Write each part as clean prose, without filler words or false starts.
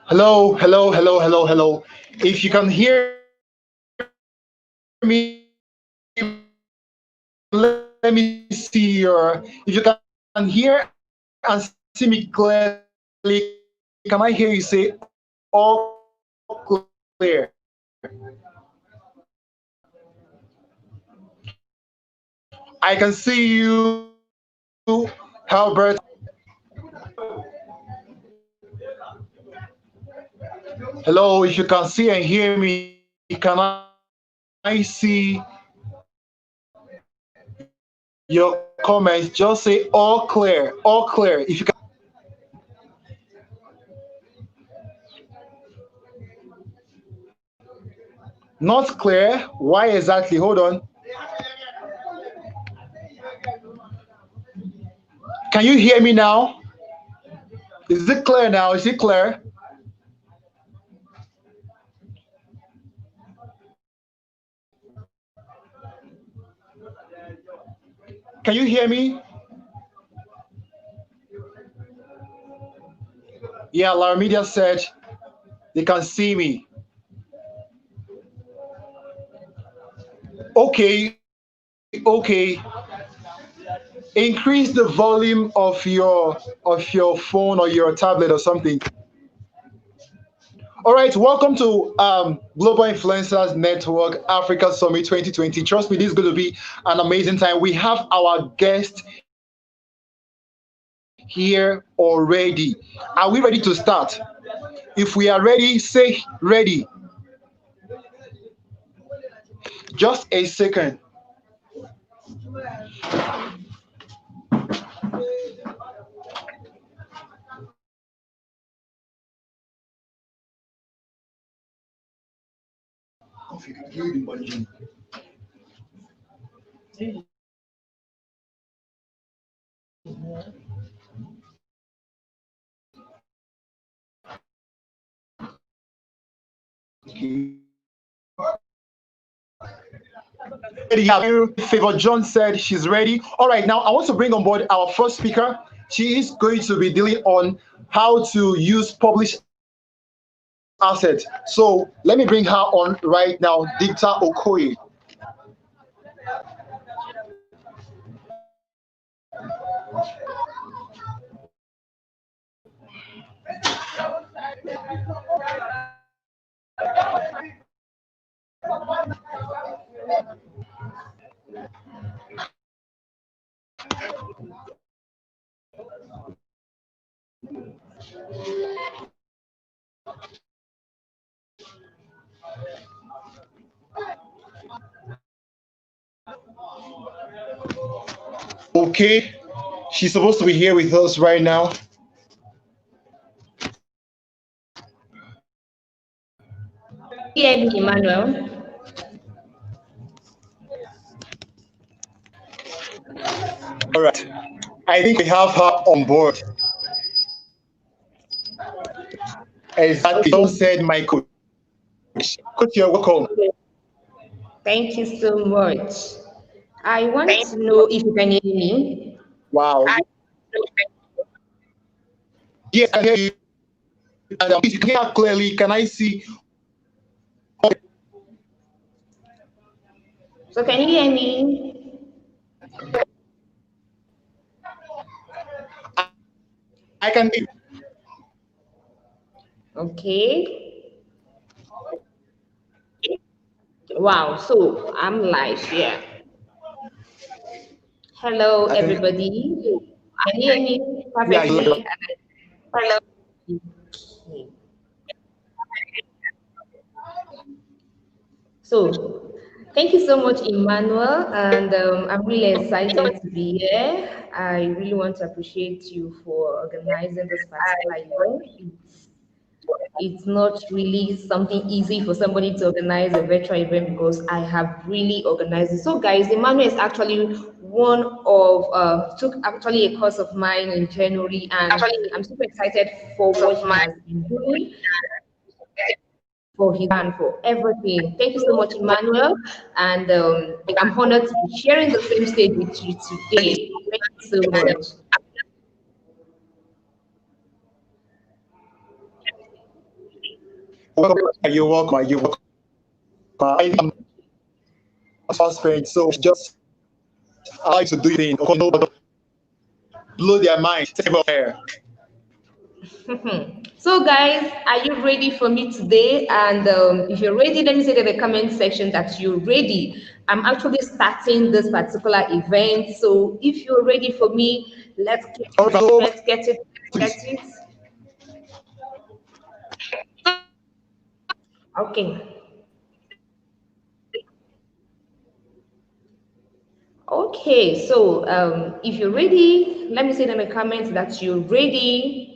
Hello, hello, hello, hello, hello. If you can hear me, let me see your. If you can hear and see me clearly, can I hear you say all clear? I can see you, Albert. Hello, if you can see and hear me, can I see your comments? Just say all clear, all clear. If you can hear me, not clear. Why exactly? Hold on. Can you hear me now? Is it clear now? Is it clear? Can you hear me? Yeah, Lara Media said they can see me. Okay. Increase the volume of your phone or your tablet or something. All right, welcome to Global Influencers Network Africa Summit 2020. Trust me, this is going to be an amazing time. We have our guest here already. Are we ready to start? If we are ready, say ready. Just a second. Favor John said she's ready. All right, now I want to bring on board our first speaker. She is going to be dealing on how to use published assets. So let me bring her on right now, Dicta Okoye. Okay, she's supposed to be here with us right now. Hear me, Emmanuel. All right, I think we have her on board. Exactly, Okay. John said my coach. Coach, you're welcome. Thank you so much. I want to know if you can hear me. Wow. Yes, I hear you. And if you can hear clearly, can I see? So can you hear me? I can hear. Okay. Wow. So I'm live here. Hello, I can. everybody. Can you hear me Yeah. perfectly? Hello. Okay. So, thank you so much, Emmanuel, and I'm really excited to be here. I really want to appreciate you for organizing this particular event. It's not really something easy for somebody to organize a virtual event because I have really organized it. So, guys, Emmanuel is actually one of took actually a course of mine in January, and I'm super excited for what he has been doing for his and for everything. Thank you so much, Emmanuel. And I'm honored to be sharing the same stage with you today. Thank you so much. welcome. You're welcome. You're welcome. I'm transparent, so just I like to do things. Of course, nobody blow their mind. So guys, are you ready for me today? And if you're ready, let me say in the comment section that you're ready. I'm actually starting this particular event. So if you're ready for me, let's get it, let's get it, let's get it. Okay. Okay, so if you're ready, let me say in the comments that you're ready.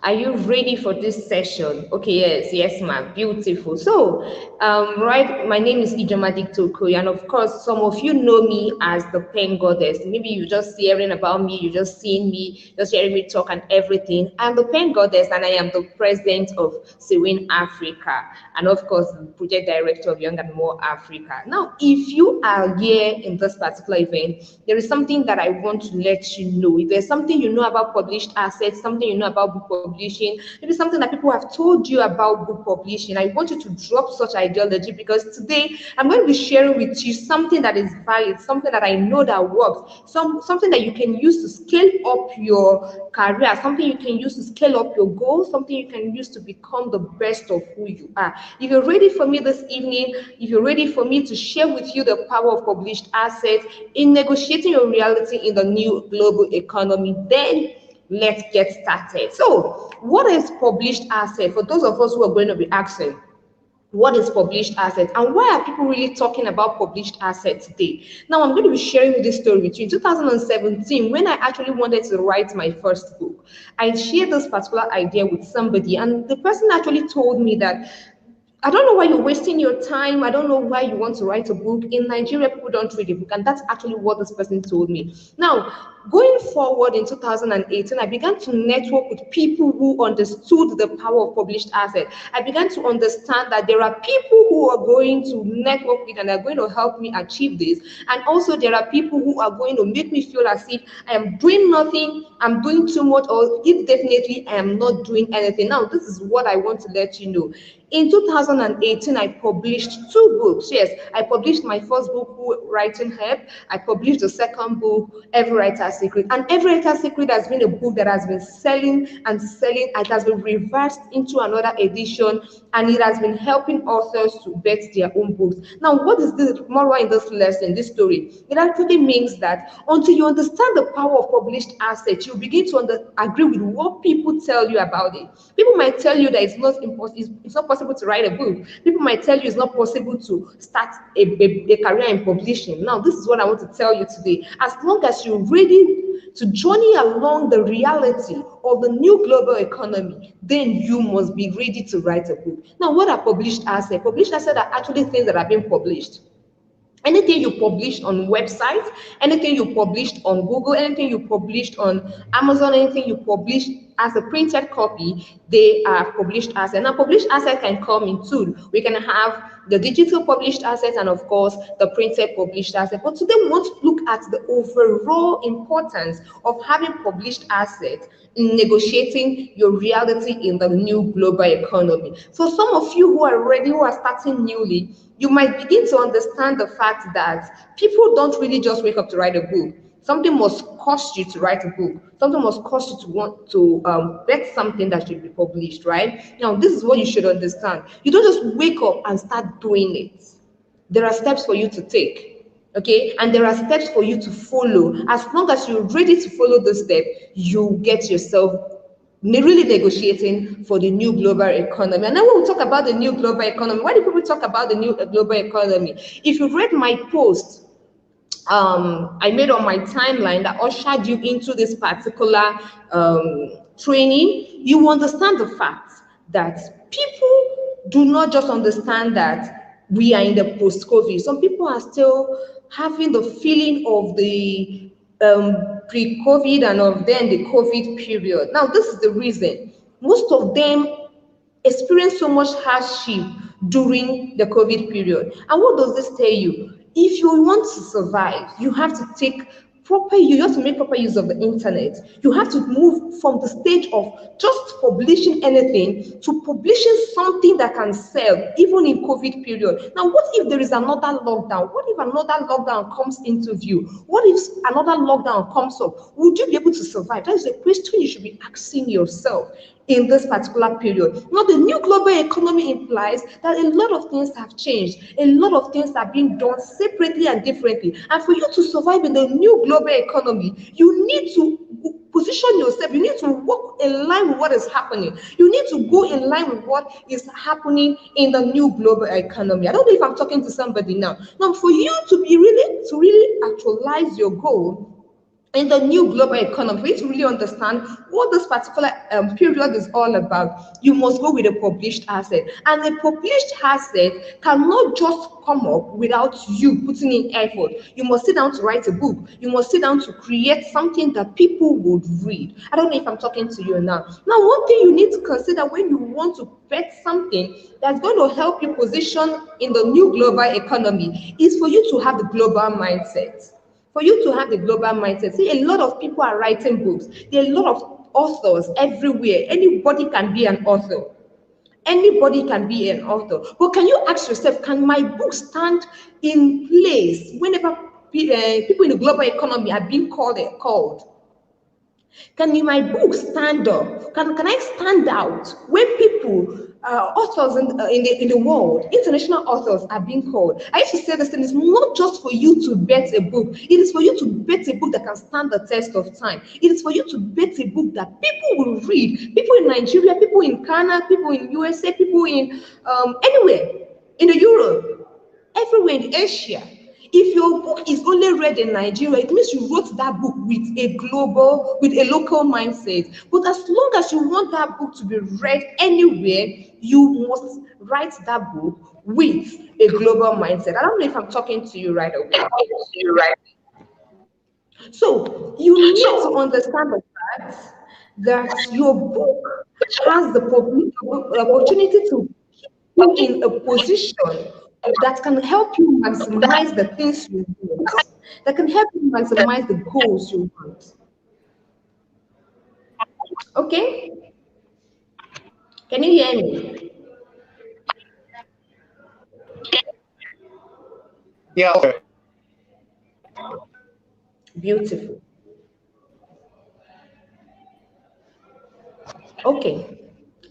Are you ready for this session? Okay, yes, ma'am. Beautiful. So, right, my name is Ijoma Diktokoy, and of course, some of you know me as the pen goddess. Maybe you just hearing about me, you just seeing me, just hearing me talk and everything. I'm the pen goddess, and I am the president of Sewin Africa, and of course, the project director of Young and More Africa. Now, if you are here in this particular event, there is something that I want to let you know. If there's something you know about published assets, something you know about book publishing, maybe something that people have told you about book publishing, I want you to drop such ideology, because today I'm going to be sharing with you something that is valid, something that I know that works, something that you can use to scale up your career, something you can use to scale up your goals, something you can use to become the best of who you are. If you're ready for me this evening, if you're ready for me to share with you the power of published assets in negotiating your reality in the new global economy, then let's get started. So, what is published asset? For those of us who are going to be asking, what is published asset, and why are people really talking about published asset today? Now, I'm going to be sharing this story with you. In 2017, when I actually wanted to write my first book, I shared this particular idea with somebody, and the person actually told me that I don't know why you're wasting your time. I don't know why you want to write a book. In Nigeria, people don't read a book. And that's actually what this person told me. Now, going forward in 2018, I began to network with people who understood the power of published assets. I began to understand that there are people who are going to network with and are going to help me achieve this. And also there are people who are going to make me feel as if I am doing nothing, I'm doing too much, or if definitely I am not doing anything. Now, this is what I want to let you know. In 2018, I published 2 books. Yes, I published my first book, Writing Help. I published the second book, Every Writer's Secret. And Every Writer's Secret has been a book that has been selling and selling. It has been reversed into another edition, and it has been helping authors to bet their own books. Now, what is the moral in this lesson, this story? It actually means that until you understand the power of published assets, you begin to agree with what people tell you about it. People might tell you that it's not possible to write a book. People might tell you it's not possible to start a career in publishing. Now, this is what I want to tell you today. As long as you're ready to journey along the reality of the new global economy, then you must be ready to write a book. Now, what are published assets? Published assets are actually things that are being published. Anything you published on websites, anything you published on Google, anything you published on Amazon, anything you published as a printed copy, they are published assets. Now, published asset can come in two. We can have the digital published assets and, of course, the printed published asset. But today we want to look at the overall importance of having published assets in negotiating your reality in the new global economy. So some of you who are starting newly, you might begin to understand the fact that people don't really just wake up to write a book. Something must cost you to write a book. Something must cost you to want to bet something that should be published, right? Now, this is what you should understand. You don't just wake up and start doing it. There are steps for you to take, okay? And there are steps for you to follow. As long as you're ready to follow the step, you get yourself really negotiating for the new global economy. And then when we talk about the new global economy, why do people talk about the new global economy? If you read my post I made on my timeline that ushered you into this particular training, you understand the fact that people do not just understand that we are in the post-COVID. Some people are still having the feeling of the pre-COVID and of then the COVID period. Now, this is the reason. Most of them experience so much hardship during the COVID period. And what does this tell you? If you want to survive, you have to proper use, you have to make proper use of the internet. You have to move from the stage of just publishing anything to publishing something that can sell, even in COVID period. Now, what if there is another lockdown? What if another lockdown comes into view? What if another lockdown comes up? Would you be able to survive? That is a question you should be asking yourself in this particular period. Now, the new global economy implies that a lot of things have changed. A lot of things are being done separately and differently. And for you to survive in the new global economy, you need to position yourself. You need to walk in line with what is happening. You need to go in line with what is happening in the new global economy. I don't know if I'm talking to somebody now. Now, for you to really actualize your goal in the new global economy, for you to really understand what this particular period is all about, you must go with a published asset. And a published asset cannot just come up without you putting in effort. You must sit down to write a book. You must sit down to create something that people would read. I don't know if I'm talking to you now. Now, one thing you need to consider when you want to bet something that's going to help you position in the new global economy is for you to have the global mindset. For you to have the global mindset. See, a lot of people are writing books. There are a lot of authors everywhere. Anybody can be an author. Anybody can be an author. But can you ask yourself, can my book stand in place whenever people in the global economy are being called? Can my book stand up? Can I stand out when people, authors in the world, international authors are being called? I used to say this thing is not just for you to bet a book. It is for you to bet a book that can stand the test of time. It is for you to bet a book that people will read. People in Nigeria, people in Canada, people in USA, people in anywhere, in the Europe, everywhere in Asia. If your book is only read in Nigeria, it means you wrote that book with a local mindset. But as long as you want that book to be read anywhere, you must write that book with a global mindset. I don't know if I'm talking to you right away. So you need to understand the fact that your book has the opportunity to put you in a position that can help you maximize the things you want, that can help you maximize the goals you want. Okay? Can you hear me? Yeah. Okay. Beautiful. Okay.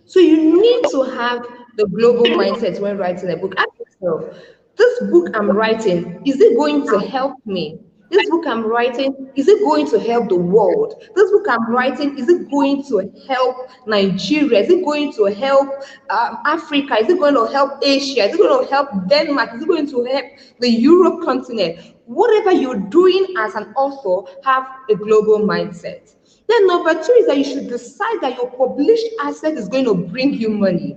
So you need to have the global mindset when writing a book. Ask yourself, this book I'm writing, is it going to help me? This book I'm writing, is it going to help the world? This book I'm writing, is it going to help Nigeria? Is it going to help Africa? Is it going to help Asia? Is it going to help Denmark? Is it going to help the Europe continent? Whatever you're doing as an author, have a global mindset. Then number two is that you should decide that your published asset is going to bring you money.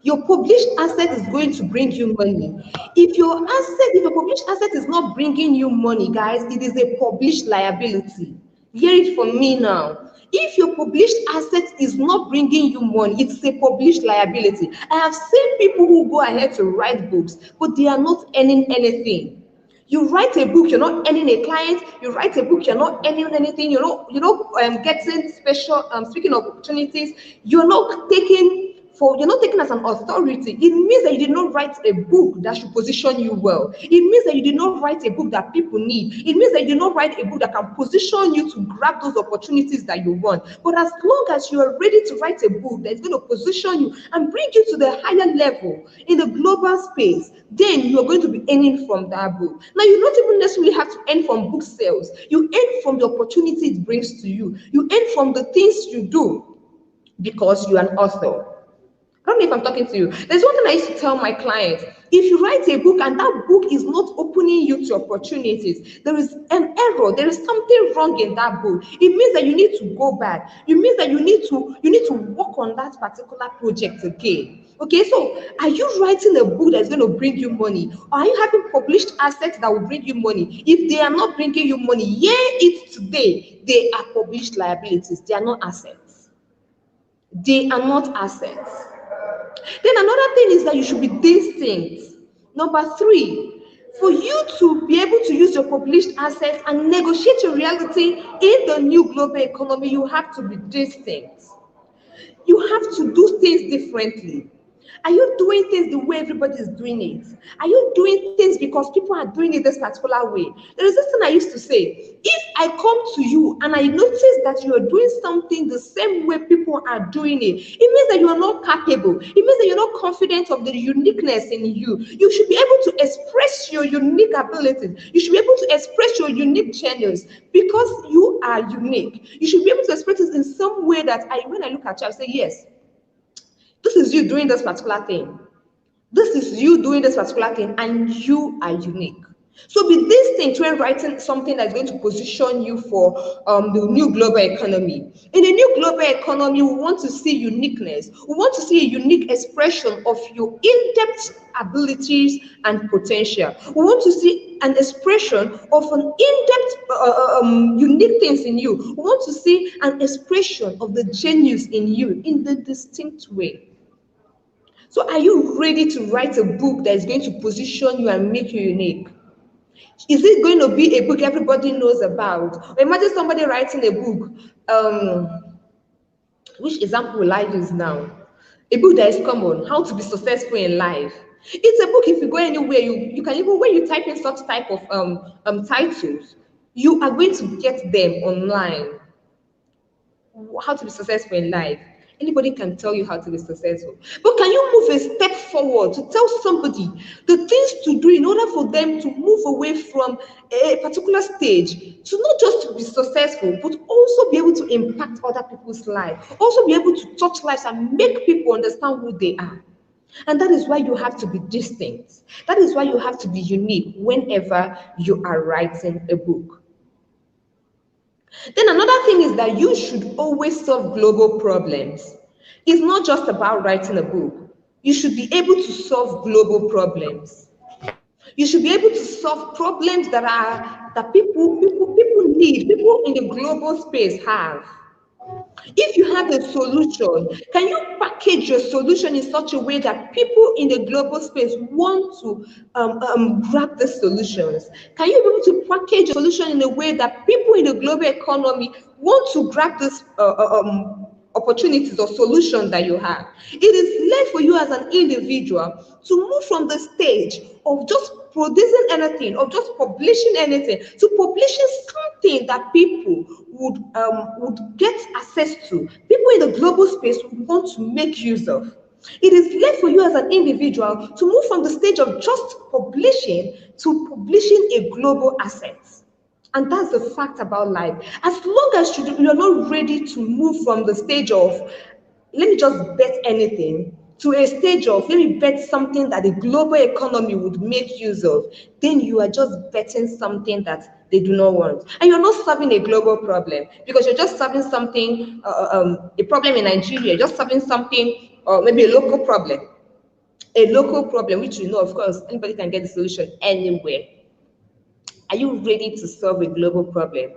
Your published asset is going to bring you money. If your published asset is not bringing you money, guys, it is a published liability. Hear it from me now. If your published asset is not bringing you money, it's a published liability. I have seen people who go ahead to write books, but they are not earning anything. You write a book, you're not earning a client. You write a book, you're not earning anything. You're not getting special speaking opportunities. You're not taken as an authority. It means that you did not write a book that should position you well. It means that you did not write a book that people need. It means that you did not write a book that can position you to grab those opportunities that you want. But as long as you are ready to write a book that is going to position you and bring you to the higher level in the global space, then you are going to be earning from that book. Now, you don't even necessarily have to earn from book sales. You earn from the opportunity it brings to you. You earn from the things you do because you're an author. I don't know if I'm talking to you. There's one thing I used to tell my clients. If you write a book and that book is not opening you to opportunities, there is an error. There is something wrong in that book. It means that you need to go back. It means that you need to work on that particular project again. Okay, so are you writing a book that's going to bring you money? Or are you having published assets that will bring you money? If they are not bringing you money, it's today. They are published liabilities. They are not assets. They are not assets. Then another thing is that you should be distinct. Number three, for you to be able to use your published assets and negotiate your reality in the new global economy, you have to be distinct. You have to do things differently. Are you doing things the way everybody is doing it? Are you doing things because people are doing it this particular way? There is this thing I used to say: if I come to you and I notice that you are doing something the same way people are doing it, it means that you are not capable. It means that you're not confident of the uniqueness in you. You should be able to express your unique abilities. You should be able to express your unique genius because you are unique. You should be able to express it in some way that when I look at you, I say, yes, this is you doing this particular thing. This is you doing this particular thing, and you are unique. So be distinct when writing something that's going to position you for the new global economy. In the new global economy, we want to see uniqueness. We want to see a unique expression of your in-depth abilities and potential. We want to see an expression of an in-depth, unique things in you. We want to see an expression of the genius in you in the distinct way. So are you ready to write a book that is going to position you and make you unique? Is it going to be a book everybody knows about? Or imagine somebody writing a book. Which example will I use now? A book that is common, How to Be Successful in Life. It's a book, if you go anywhere, you can even, when you type in such type of titles, you are going to get them online. How to be successful in life. Anybody can tell you how to be successful. But can you move a step forward to tell somebody the things to do in order for them to move away from a particular stage to not just to be successful, but also be able to impact other people's lives, also be able to touch lives and make people understand who they are. And that is why you have to be distinct. That is why you have to be unique whenever you are writing a book. Then another thing is that you should always solve global problems. It's not just about writing a book. You should be able to solve global problems. You should be able to solve problems that people need, people in the global space have. If you have a solution, can you package your solution in such a way that people in the global space want to grab the solutions? Can you be able to package a solution in a way that people in the global economy want to grab this opportunities or solution that you have? It is left for you as an individual to move from the stage of just producing anything, of just publishing anything, to publishing something that people would get access to. People in the global space would want to make use of. It is left for you as an individual to move from the stage of just publishing to publishing a global asset. And that's the fact about life. As long as you're not ready to move from the stage of, let me just bet anything, to a stage of, let me bet something that the global economy would make use of, then you are just betting something that they do not want. And you're not solving a global problem, because you're just solving something, a problem in Nigeria, just solving something, or maybe a local problem. A local problem, which you know, of course, anybody can get the solution anywhere. Are you ready to solve a global problem?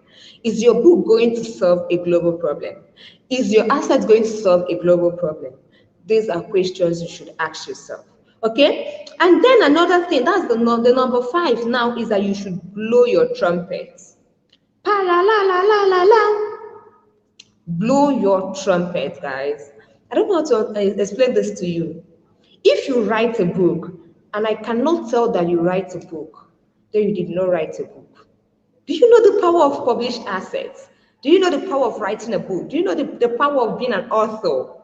Is your book going to solve a global problem? Is your asset going to solve a global problem? These are questions you should ask yourself. Okay? And then another thing, that's the number 5 now, is that you should blow your trumpet. Pa la la la la la la. Blow your trumpet, guys. I don't know how to explain this to you. If you write a book, and I cannot tell that you write a book, then you did not write a book. Do you know the power of published assets? Do you know the power of writing a book? Do you know the power of being an author?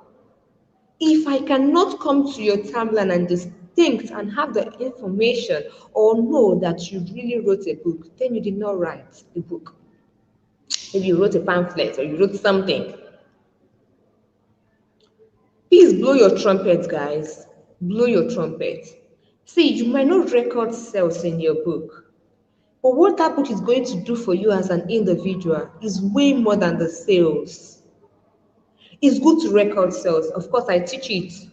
If I cannot come to your timeline and distinct and have the information or know that you really wrote a book, then you did not write a book. Maybe you wrote a pamphlet or you wrote something. Please blow your trumpet, guys. Blow your trumpet. See, you might not record sales in your book, but what that book is going to do for you as an individual is way more than the sales. It's good to record sales. Of course, I teach it.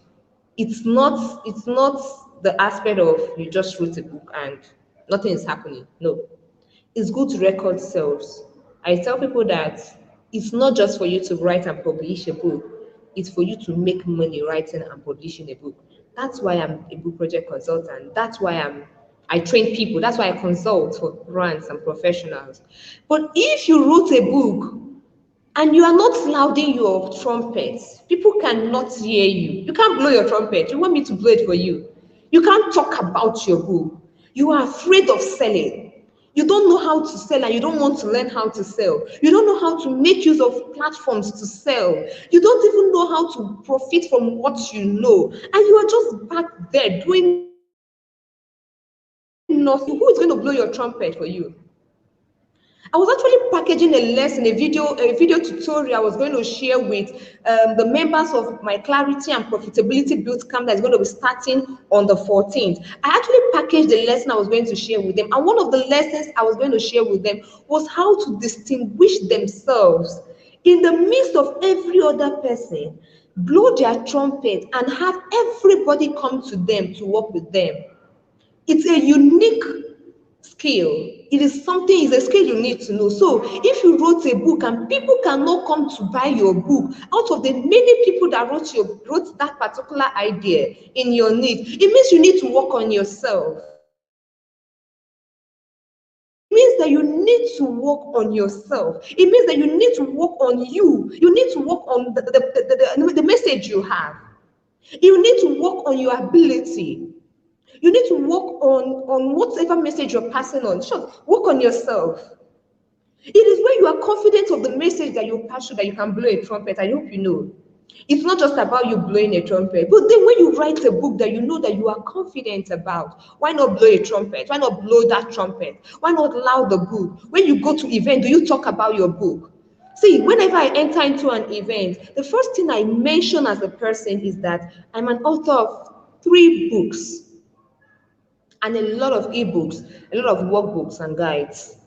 It's not the aspect of you just wrote a book and nothing is happening. No. It's good to record sales. I tell people that it's not just for you to write and publish a book. It's for you to make money writing and publishing a book. That's why I'm a book project consultant. That's why I train people. That's why I consult for brands and professionals. But if you wrote a book and you are not louding your trumpet, people cannot hear you. You can't blow your trumpet. You want me to blow it for you. You can't talk about your book. You are afraid of selling. You don't know how to sell and you don't want to learn how to sell. You don't know how to make use of platforms to sell. You don't even know how to profit from what you know. And you are just back there doing nothing. Who is going to blow your trumpet for you? I was actually packaging a lesson, a video tutorial I was going to share with the members of my Clarity and Profitability Boot Camp that is going to be starting on the 14th. I actually packaged the lesson I was going to share with them. And one of the lessons I was going to share with them was how to distinguish themselves in the midst of every other person, blow their trumpet and have everybody come to them to work with them. It's a unique skill. It is something, it's a skill you need to know. So if you wrote a book and people cannot come to buy your book, out of the many people that wrote that particular idea in your need, it means you need to work on yourself. It means that you need to work on yourself. It means that you need to work on you. You need to work on the message you have. You need to work on your ability. You need to work on whatever message you're passing on. Sure, work on yourself. It is when you are confident of the message that you pass through that you can blow a trumpet. I hope you know. It's not just about you blowing a trumpet, but then when you write a book that you know that you are confident about, why not blow a trumpet? Why not blow that trumpet? Why not loud the book? When you go to event, do you talk about your book? See, whenever I enter into an event, the first thing I mention as a person is that I'm an author of 3 books and a lot of ebooks, a lot of workbooks and guides.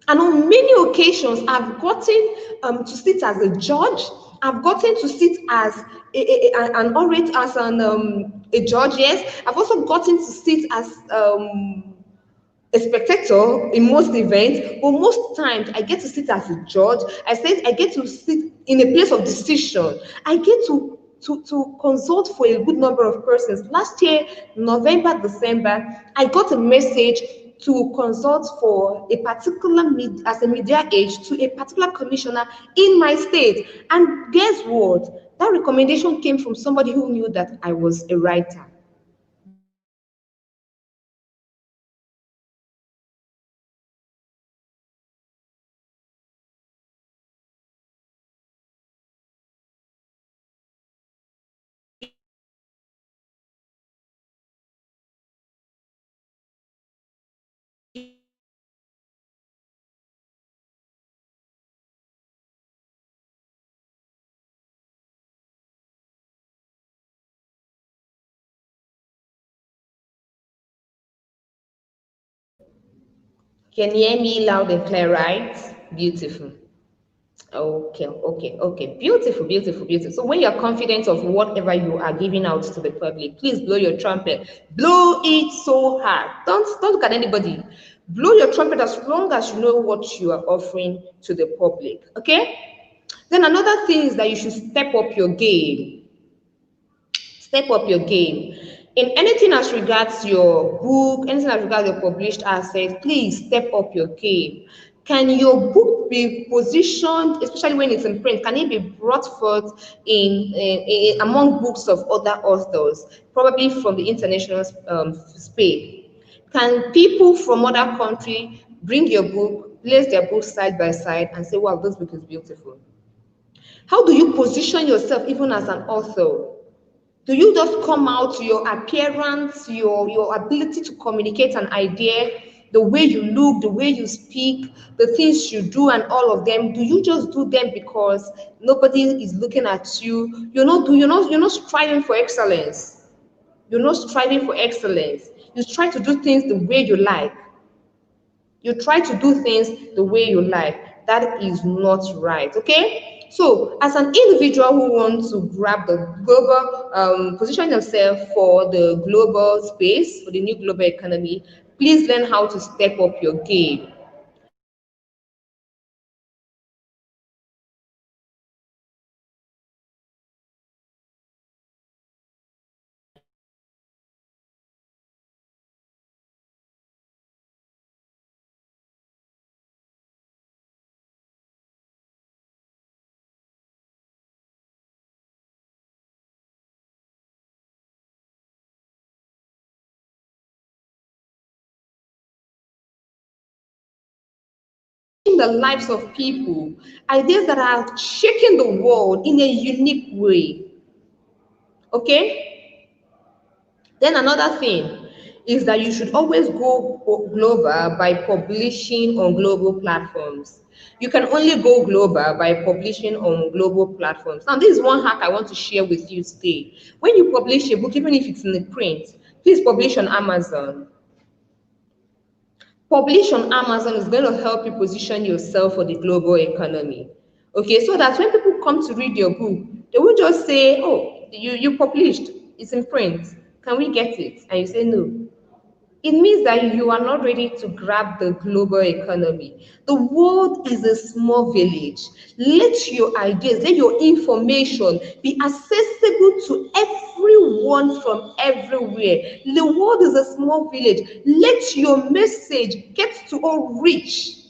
And on many occasions, I've gotten to sit as a judge. I've gotten to sit as an orator, as a judge. Yes, I've also gotten to sit as a spectator in most events, but most times I get to sit as a judge. I get to sit in a place of decision. I get to consult for a good number of persons. Last year, November, December, I got a message to consult for a particular as a media age to a particular commissioner in my state. And guess what? That recommendation came from somebody who knew that I was a writer. Can you hear me loud and clear, right? Beautiful. Okay. Beautiful, beautiful, beautiful. So when you're confident of whatever you are giving out to the public, please blow your trumpet. Blow it so hard. Don't look at anybody. Blow your trumpet as long as you know what you are offering to the public. Okay? Then another thing is that you should step up your game. Step up your game. In anything as regards your book, anything as regards your published assets, please step up your game. Can your book be positioned, especially when it's in print, can it be brought forth among books of other authors, probably from the international space? Can people from other country bring your book, place their book side by side and say, wow, this book is beautiful? How do you position yourself even as an author? Do you just come out your appearance, your ability to communicate an idea, the way you look, the way you speak, the things you do, and all of them? Do you just do them because nobody is looking at you? You're not striving for excellence. You're not striving for excellence. You try to do things the way you like. You try to do things the way you like. That is not right. Okay? So, as an individual who wants to grab the global, position yourself for the global space, for the new global economy, please learn how to step up your game. the lives of people, ideas that are shaking the world in a unique way. Okay? Then another thing is that you should always go global by publishing on global platforms. You can only go global by publishing on global platforms. Now, this is one hack I want to share with you today. When you publish a book, even if it's in the print, please publish on Amazon. Publish on Amazon is going to help you position yourself for the global economy. Okay, so that when people come to read your book, they will just say, oh, you published, it's in print. Can we get it? And you say no. It means that you are not ready to grab the global economy. The world is a small village. Let your ideas, let your information be accessible to everyone from everywhere. The world is a small village. Let your message get to all reach.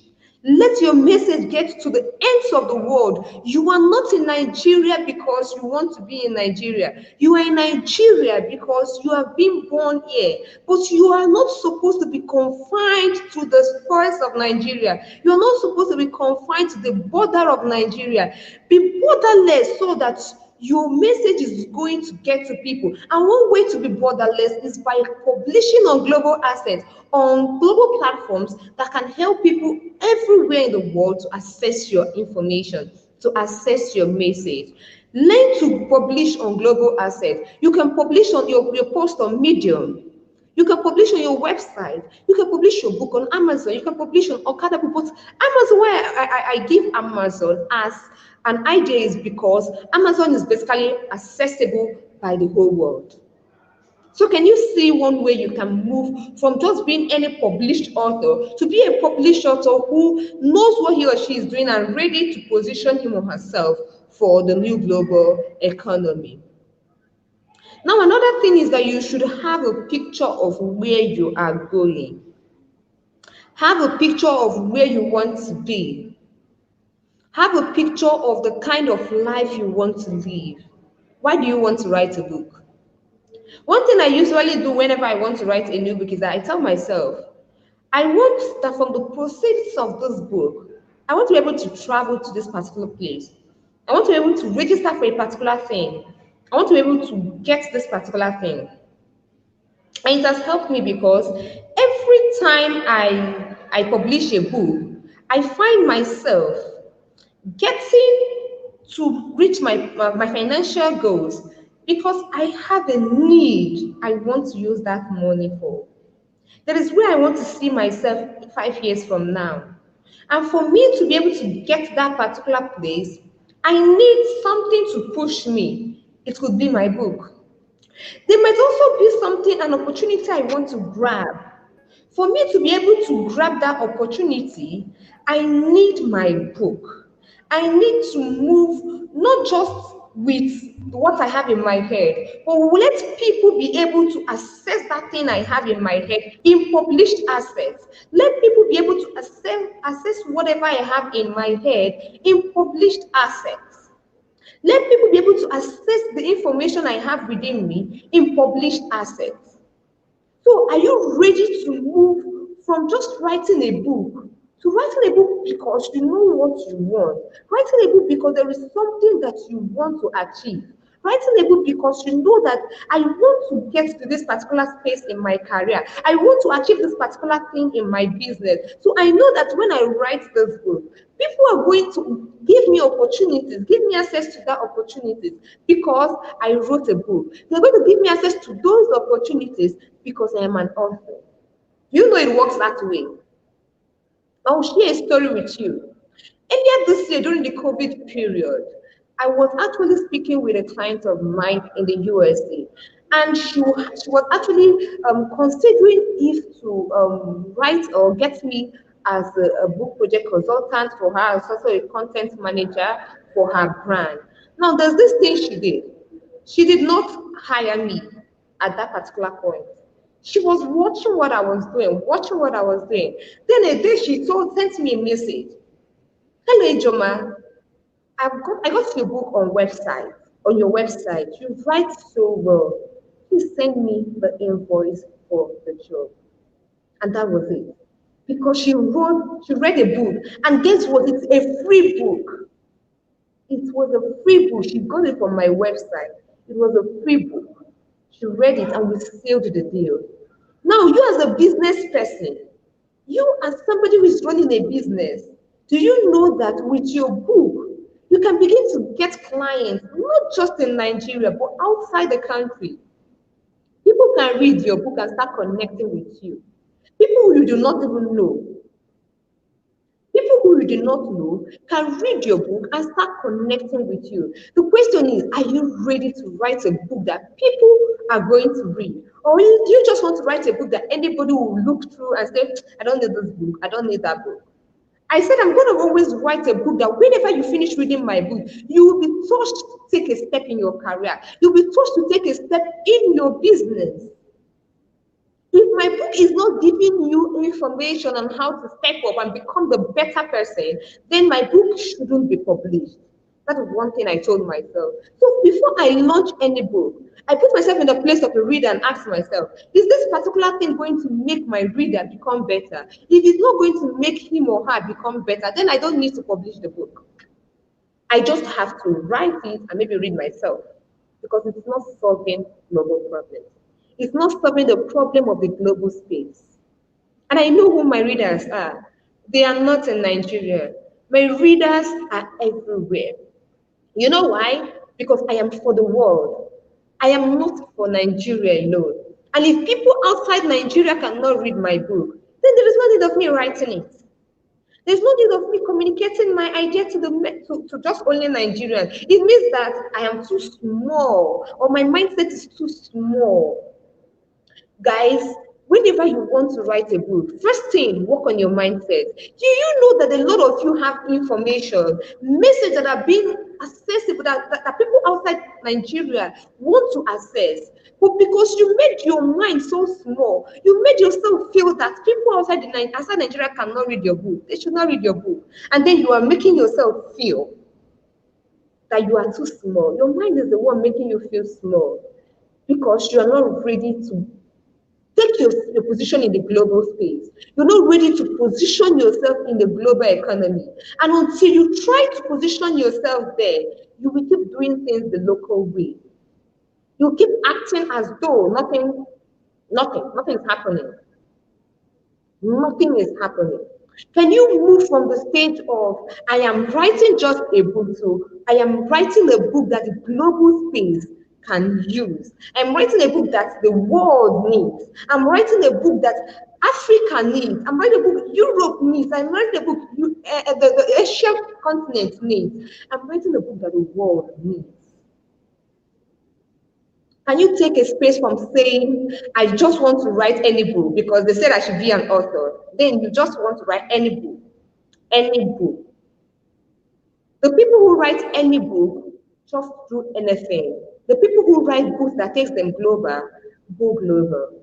Let your message get to the ends of the world. You are not in Nigeria because you want to be in Nigeria. You are in Nigeria because you have been born here. But you are not supposed to be confined to the soils of Nigeria. You are not supposed to be confined to the border of Nigeria. Be borderless so that your message is going to get to people. And one way to be borderless is by publishing on global assets, on global platforms that can help people everywhere in the world to access your information, to access your message. Learn to publish on global assets. You can publish on your post on Medium. You can publish on your website. You can publish your book on Amazon. You can publish on Okada. But Amazon, why I give Amazon as an idea is because Amazon is basically accessible by the whole world. So can you see one way you can move from just being any published author to be a published author who knows what he or she is doing and ready to position him or herself for the new global economy? Now, another thing is that you should have a picture of where you are going. Have a picture of where you want to be. Have a picture of the kind of life you want to live. Why do you want to write a book? One thing I usually do whenever I want to write a new book is that I tell myself, I want that from the proceeds of this book, I want to be able to travel to this particular place. I want to be able to register for a particular thing. I want to be able to get this particular thing. And it has helped me because every time I publish a book, I find myself getting to reach my financial goals because I have a need I want to use that money for. That is where I want to see myself 5 years from now. And for me to be able to get that particular place, I need something to push me. It could be my book. There might also be something, an opportunity I want to grab. For me to be able to grab that opportunity, I need my book. I need to move not just with what I have in my head, but let people be able to access that thing I have in my head in published assets. Let people be able to access whatever I have in my head in published assets. Let people be able to access the information I have within me in published assets. So, are you ready to move from just writing a book to writing a book because you know what you want? Writing a book because there is something that you want to achieve. Writing a book because you know that I want to get to this particular space in my career. I want to achieve this particular thing in my business. So I know that when I write this book, people are going to give me opportunities, give me access to that opportunities because I wrote a book. They're going to give me access to those opportunities because I am an author. You know it works that way. I'll share a story with you. Earlier this year, during the COVID period, I was actually speaking with a client of mine in the USA, and she was actually considering if to write or get me as a book project consultant for her, as also a content manager for her brand. Now, there's this thing she did. She did not hire me at that particular point. She was watching what I was doing, watching what I was doing. Then a day sent me a message. Hello, Ijoma. I got your book on your website. You write so well. Please send me the invoice for the job. And that was it. because she read a book, and guess what? It's a free book. It was a free book. She got it from my website. It was a free book. She read it and we sealed the deal. Now, you as a business person, you as somebody who is running a business, do you know that with your book, you can begin to get clients, not just in Nigeria, but outside the country? People can read your book and start connecting with you. People who you do not even know. People who you do not know can read your book and start connecting with you. The question is, are you ready to write a book that people are going to read? Or do you just want to write a book that anybody will look through and say, I don't need this book, I don't need that book? I said, I'm going to always write a book that whenever you finish reading my book, you will be touched to take a step in your career. You'll be touched to take a step in your business. If my book is not giving you information on how to step up and become the better person, then my book shouldn't be published. That is one thing I told myself. So before I launch any book, I put myself in the place of a reader and ask myself, is this particular thing going to make my reader become better? If it's not going to make him or her become better, then I don't need to publish the book. I just have to write it and maybe read myself because it's not solving global problems. It's not solving the problem of the global space. And I know who my readers are. They are not in Nigeria. My readers are everywhere. You know why? Because I am for the world. I am not for Nigeria alone. And if people outside Nigeria cannot read my book, then there is no need of me writing it. There's no need of me communicating my idea to just only Nigerians. It means that I am too small or my mindset is too small. Guys, whenever you want to write a book, first thing, work on your mindset. Do you know that a lot of you have information, messages that are being accessible that people outside Nigeria want to access? But because you made your mind so small, you made yourself feel that people outside Nigeria cannot read your book. They should not read your book. And then you are making yourself feel that you are too small. Your mind is the one making you feel small because you are not ready to take your position in the global space. You're not ready to position yourself in the global economy. And until you try to position yourself there, you will keep doing things the local way. You keep acting as though nothing is happening. Nothing is happening. Can you move from the stage of I am writing just a book to I am writing a book that the global space can use? I'm writing a book that the world needs. I'm writing a book that Africa needs. I'm writing a book Europe needs. I'm writing a book the Asian continent needs. I'm writing a book that the world needs. Can you take a space from saying, I just want to write any book because they said I should be an author? Then you just want to write any book, any book. The people who write any book just do anything. The people who write books that takes them global, go global.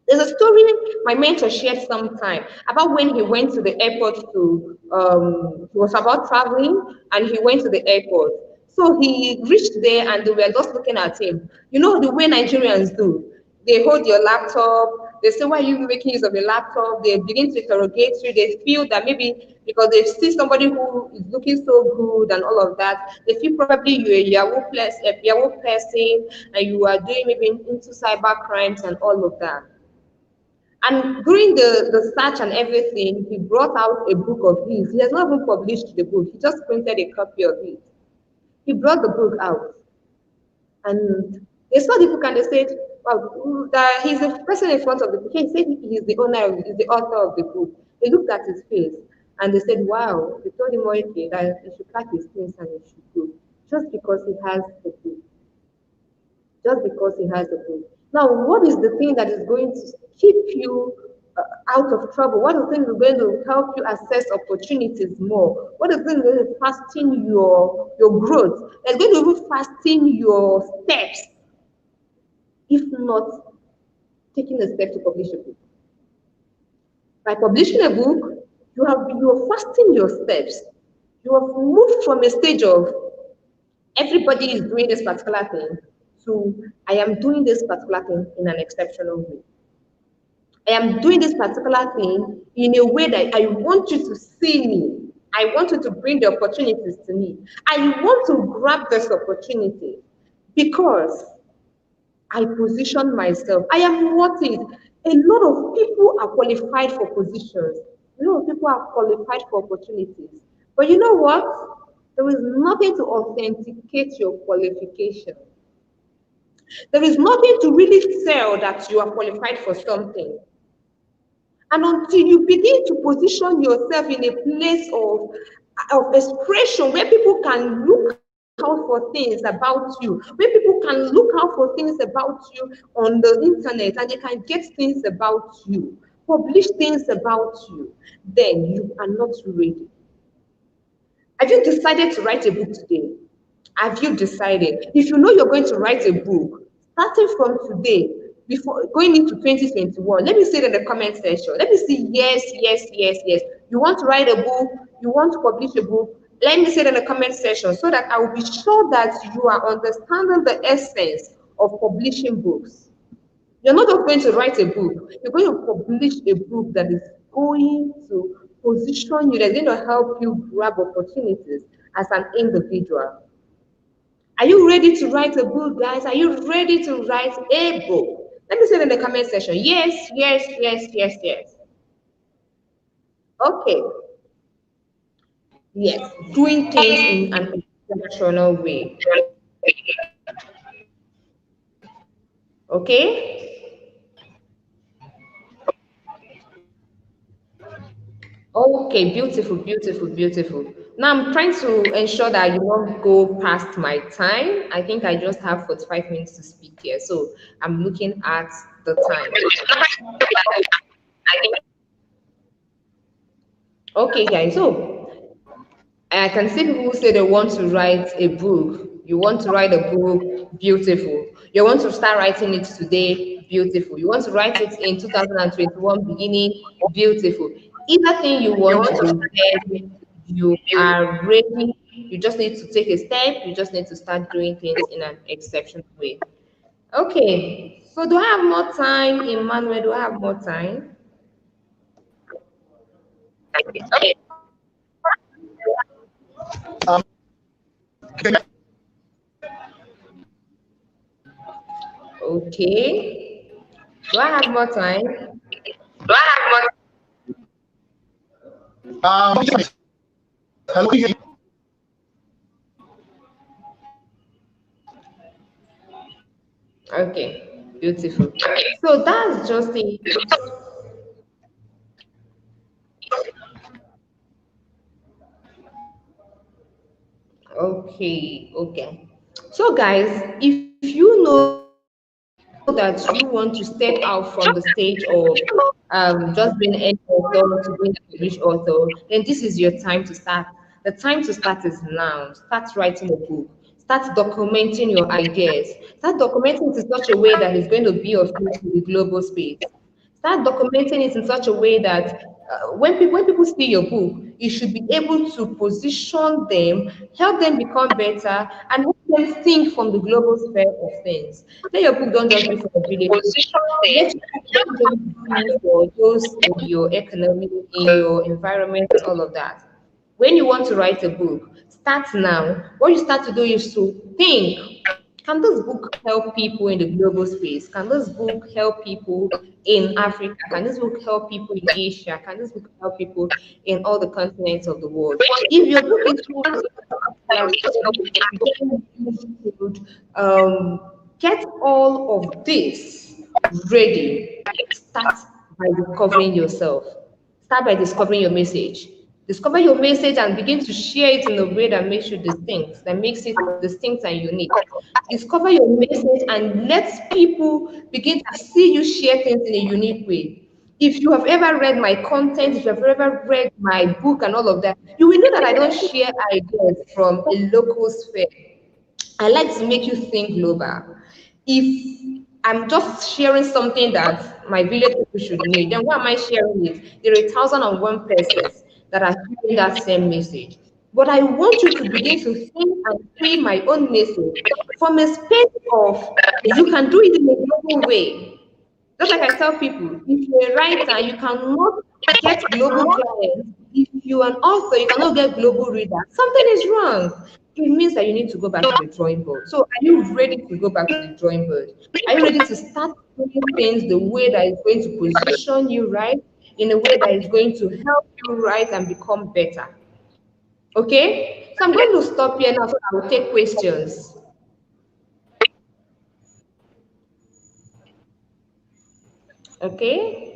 There's a story my mentor shared sometime about when he went to the airport he was about traveling and he went to the airport. So he reached there and they were just looking at him. You know the way Nigerians do. They hold your laptop, they say, why are you making use of your laptop? They begin to interrogate you. They feel that maybe because they see somebody who is looking so good and all of that, they feel probably you're a Yahoo person and you are doing maybe into cyber crimes and all of that. And during the search and everything, he brought out a book of his. He has not even published the book. He just printed a copy of it. He brought the book out. And they saw the book and they said, well, that he's the person in front of the book. He said he's the owner, he's the author of the book. They looked at his face and they said, wow, they told him, okay, that he should pack his things and he should go. Just because he has the book. Just because he has a book. Now, what is the thing that is going to keep you out of trouble? What is the thing that's going to help you access opportunities more? What is the thing that's going to fasten your growth? That's going to even fasten your steps, if not taking a step to publish a book. By publishing a book, you are fastening your steps. You have moved from a stage of everybody is doing this particular thing to I am doing this particular thing in an exceptional way. I am doing this particular thing in a way that I want you to see me. I want you to bring the opportunities to me. I want to grab this opportunity because I position myself. I am worth it. A lot of people are qualified for positions. A lot of people are qualified for opportunities. But you know what? There is nothing to authenticate your qualification. There is nothing to really sell that you are qualified for something. And until you begin to position yourself in a place of expression where people can look out for things about you, where people can look out for things about you on the internet and they can get things about you, publish things about you, then you are not ready. Have you decided to write a book today? Have you decided? If you know you're going to write a book, starting from today, before going into 2021, let me see it in the comment section. Let me see yes, yes, yes, yes. You want to write a book, you want to publish a book. Let me see it in the comment section so that I will be sure that you are understanding the essence of publishing books. You're not just going to write a book, you're going to publish a book that is going to position you, that's going to help you grab opportunities as an individual. Are you ready to write a book, guys? Are you ready to write a book? Let me say it in the comment section. Yes, yes, yes, yes, yes. Okay. Yes. Doing things in an exceptional way. Okay? Okay, beautiful, beautiful, beautiful. Now I'm trying to ensure that you won't go past my time. I think I just have 45 minutes to speak here. So I'm looking at the time. Okay, guys. So I can see people who say they want to write a book. You want to write a book, beautiful. You want to start writing it today, beautiful. You want to write it in 2021 beginning, beautiful. Either thing you want to do, then you are ready. You just need to take a step. You just need to start doing things in an exceptional way. Okay. So do I have more time, Emmanuel? Do I have more time? Um, can Okay. Do I have more time? hello, Okay, beautiful. So that's just it. Okay, okay. So guys, if you know that you want to step out from the stage of just being any author to being a published author, then this is your time to start. The time to start is now. Start writing a book. Start documenting your ideas. Start documenting it in such a way that it's going to be of use to the global space. Start documenting it in such a way that when people see your book, you should be able to position them, help them become better, and help them think from the global sphere of things. Let your book don't just be for the village. Let your book don't just be for those in your economy, in your environment, and all of that. When you want to write a book, start now. What you start to do is to think, can this book help people in the global space? Can this book help people in Africa? Can this book help people in Asia? Can this book help people in all the continents of the world? If your book is then you should get all of this ready. Start by discovering yourself. Start by discovering your message. Discover your message and begin to share it in a way that makes you distinct, that makes it distinct and unique. Discover your message and let people begin to see you share things in a unique way. If you have ever read my content, if you have ever read my book and all of that, you will know that I don't share ideas from a local sphere. I like to make you think global. If I'm just sharing something that my village people should know, then why am I sharing it? There are 1,001 persons that are hearing that same message. But I want you to begin to think and see my own message from a space of you can do it in a global way. Just like I tell people, if you're a writer, you cannot get global clients. If you're an author, you cannot get global readers. Something is wrong. It means that you need to go back to the drawing board. So, are you ready to go back to the drawing board? Are you ready to start doing things the way that is going to position you right, in a way that is going to help you write and become better? Okay? So, I'm going to stop here now so I will take questions. Okay?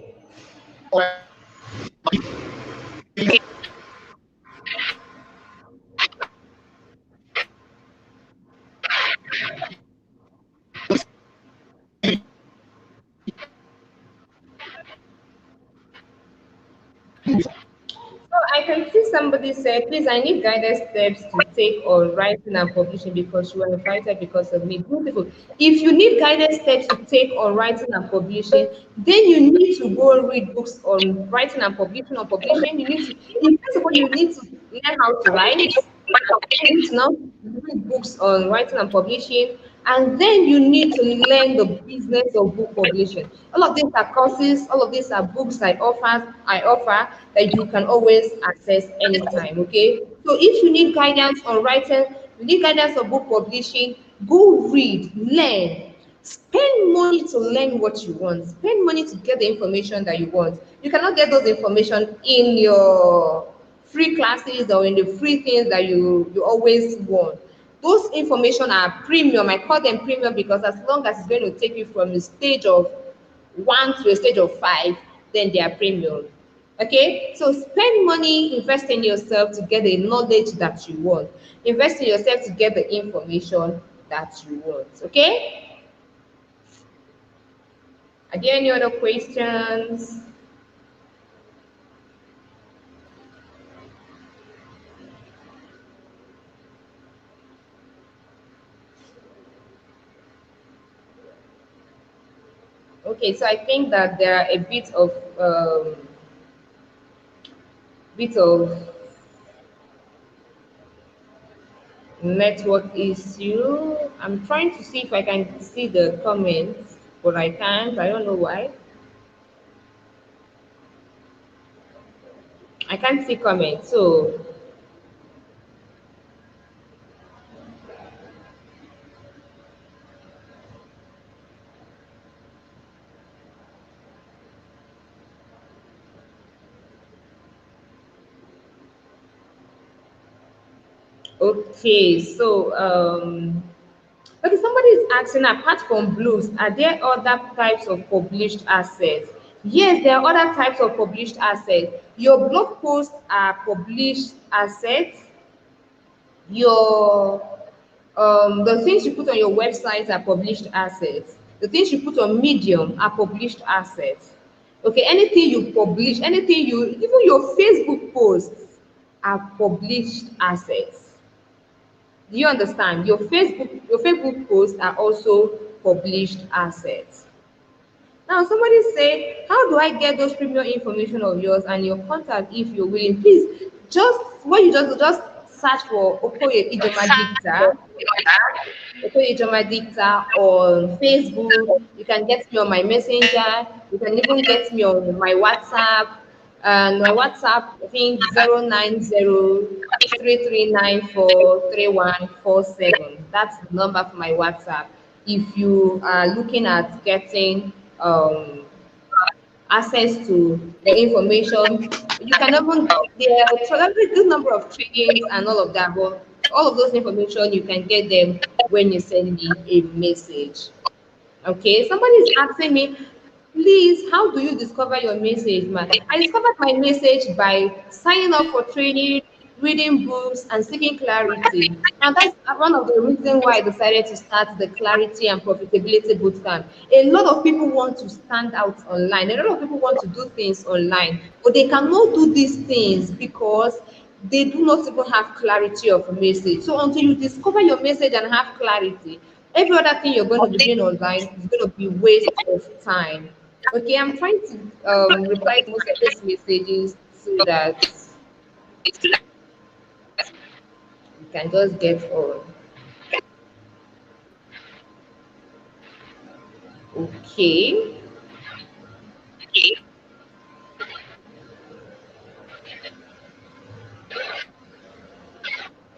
So I can see somebody say, please, I need guided steps to take on writing and publishing because you are invited because of me. Beautiful. If you need guided steps to take on writing and publishing, then you need to go and read books on writing and publishing. On publishing, you need to, in first of all, you need to learn how to write. You need to now read books on writing and publishing, and then you need to learn the business of book publishing. All of these are courses, all of these are books I offer that you can always access anytime. Okay. So if you need guidance on writing, you need guidance on book publishing, go read, learn. Spend money to learn what you want. Spend money to get the information that you want. You cannot get those information in your free classes or in the free things that you always want. Those information are premium. I call them premium because as long as it's going to take you from a stage of 1 to a stage of 5, then they are premium. Okay, so spend money, invest in yourself to get the knowledge that you want. Invest in yourself to get the information that you want. Okay, are there any other questions? Okay, so I think that there are a bit of network issue. I'm trying to see if I can see the comments, but I can't. I don't know why. I can't see comments. So, okay. So, okay, somebody is asking, apart from blues, are there other types of published assets? Yes, there are other types of published assets. Your blog posts are published assets. Your the things you put on your website are published assets. The things you put on Medium are published assets. Okay, anything you publish, anything you, even your Facebook posts are published assets. Do you understand? Your Facebook posts are also published assets. Now, somebody say, how do I get those premium information of yours and your contact if you're willing? Please, just what you just search for Okoye Ijoma Dicta, Okoye Ijoma Dicta on Facebook. You can get me on my messenger. You can even get me on my WhatsApp. And my WhatsApp, I think 090-3394-3147. That's the number for my WhatsApp. If you are looking at getting access to the information. You can even, there are a good number of trainings and all of that, but all of those information you can get them when you send me a message. Okay, somebody is asking me, please, how do you discover your message, man? I discovered my message by signing up for training, reading books, and seeking clarity. And that's one of the reasons why I decided to start the Clarity and Profitability Bootcamp. A lot of people want to stand out online. A lot of people want to do things online, but they cannot do these things because they do not even have clarity of a message. So until you discover your message and have clarity, every other thing you're going to be doing online is going to be waste of time. Okay, I'm trying to reply to most of these messages so that you can just get on. Okay.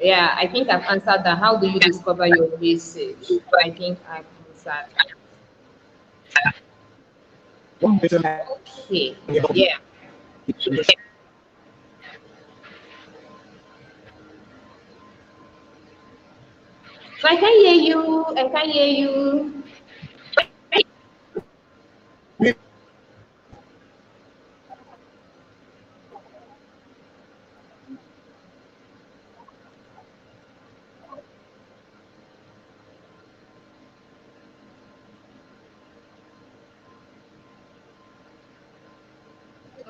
Yeah, I think I've answered that. How do you discover your message? I think I've answered. One person Okay. Yeah. So I can hear you. I can hear you.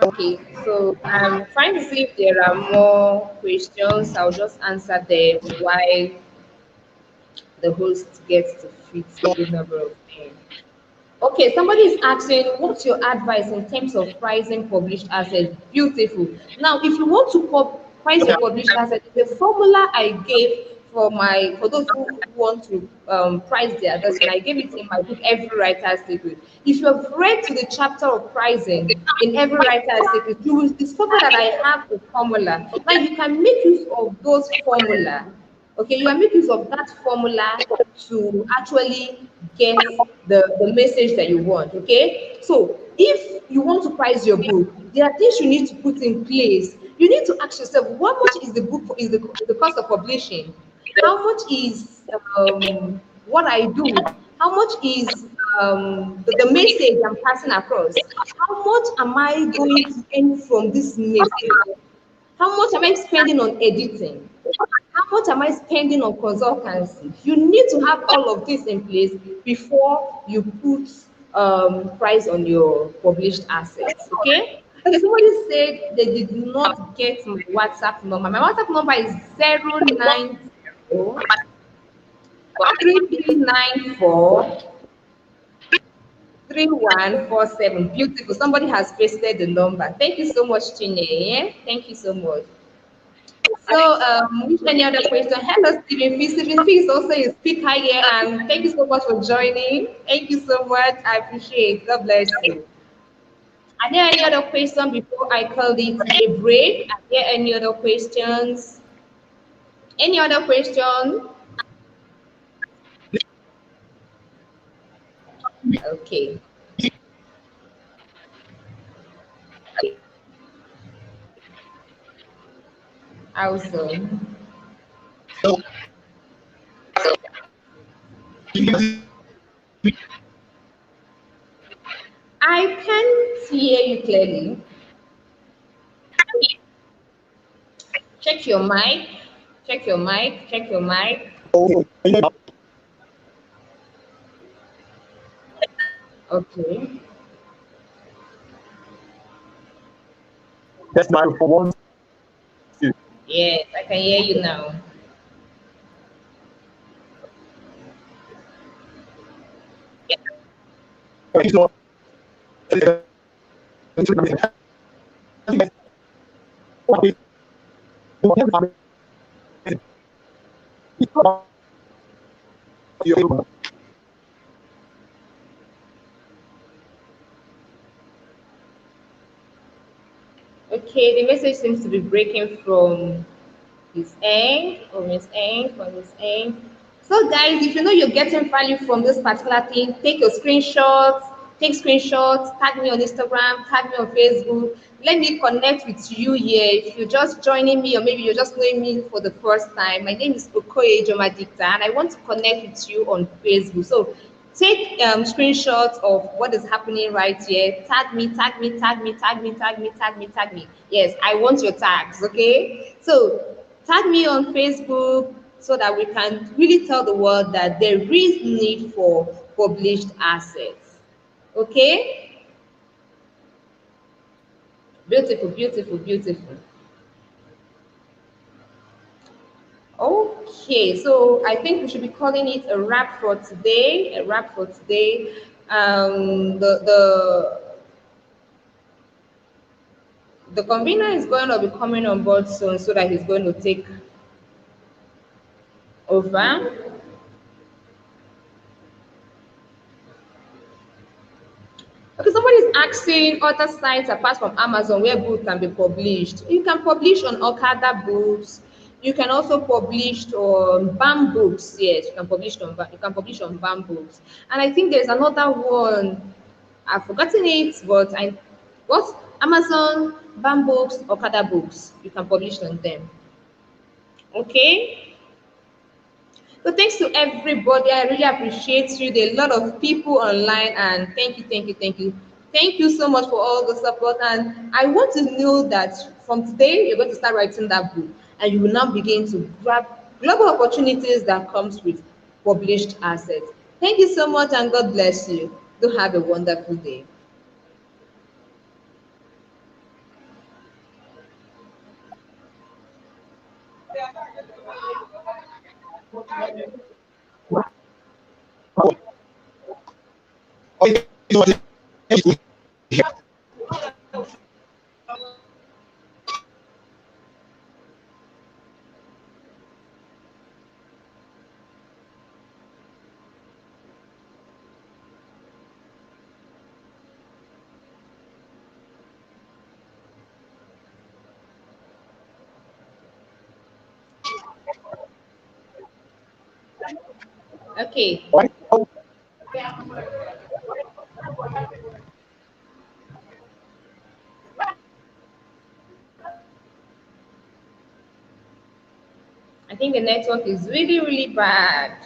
Okay. So I'm trying to see if there are more questions. I'll just answer them while the host gets to fit the number of them. Okay, somebody is asking, what's your advice in terms of pricing published assets? Beautiful. Now, if you want to price your published assets, the formula I gave for those who want to price their investment, I gave it in my book, Every Writer's Secret. If you have read to the chapter of pricing in Every Writer's Secret, you will discover that I have a formula. Now, you can make use of those formula. Okay, you can make use of that formula to actually get the message that you want. Okay, so if you want to price your book, there are things you need to put in place. You need to ask yourself, how much is the book for, is the cost of publishing? How much is what I do? How much is the message I'm passing across? How much am I going to earn from this message? How much am I spending on editing? How much am I spending on consultancy? You need to have all of this in place before you put price on your published assets. Okay? Okay, somebody said they did not get my WhatsApp number. My WhatsApp number is 090 3394 3147. Beautiful. Somebody has pasted the number. Thank you so much, Chine. Yeah? Thank you so much. So, which any other question? Hello, Stephen P. Stephen P is also a speaker here, and thank you so much for joining. Thank you so much. I appreciate it. God bless you. Are there any other questions before I call it a break? Are there any other questions? Any other question? Okay. Awesome. I can't hear you clearly. Check your mic. Check your mic. Check your mic. Okay. That's my one. Yes, I can hear you now. Okay, the message seems to be breaking from his end, from his end. So guys, if you know you're getting value from this particular thing, take screenshots, tag me on Instagram, tag me on Facebook. Let me connect with you here. If you're just joining me or maybe you're just knowing me for the first time, my name is Okoye Jomadikta and I want to connect with you on Facebook. So take screenshots of what is happening right here. Tag me, tag me, tag me, tag me, tag me, tag me, tag me. Yes, I want your tags, okay? So tag me on Facebook so that we can really tell the world that there is need for published assets. Okay? Beautiful, beautiful, beautiful. Okay, so I think we should be calling it a wrap for today. A wrap for today. The convener is going to be coming on board soon so that he's going to take over. Okay, somebody is asking other sites apart from Amazon where books can be published. You can publish on Okada Books. You can also publish on BAM books. Yes, you can publish on BAM books. And I think there's another one. I've forgotten it, but I what Amazon BAM books, Okada books. You can publish on them. Okay. So thanks to everybody. I really appreciate you. There are a lot of people online, and thank you, thank you, thank you. Thank you so much for all the support. And I want to know that from today you're going to start writing that book, and you will now begin to grab global opportunities that comes with published assets. Thank you so much, and God bless you. Do have a wonderful day. Okay, so what is here? Okay. Right? I think the network is really, really bad.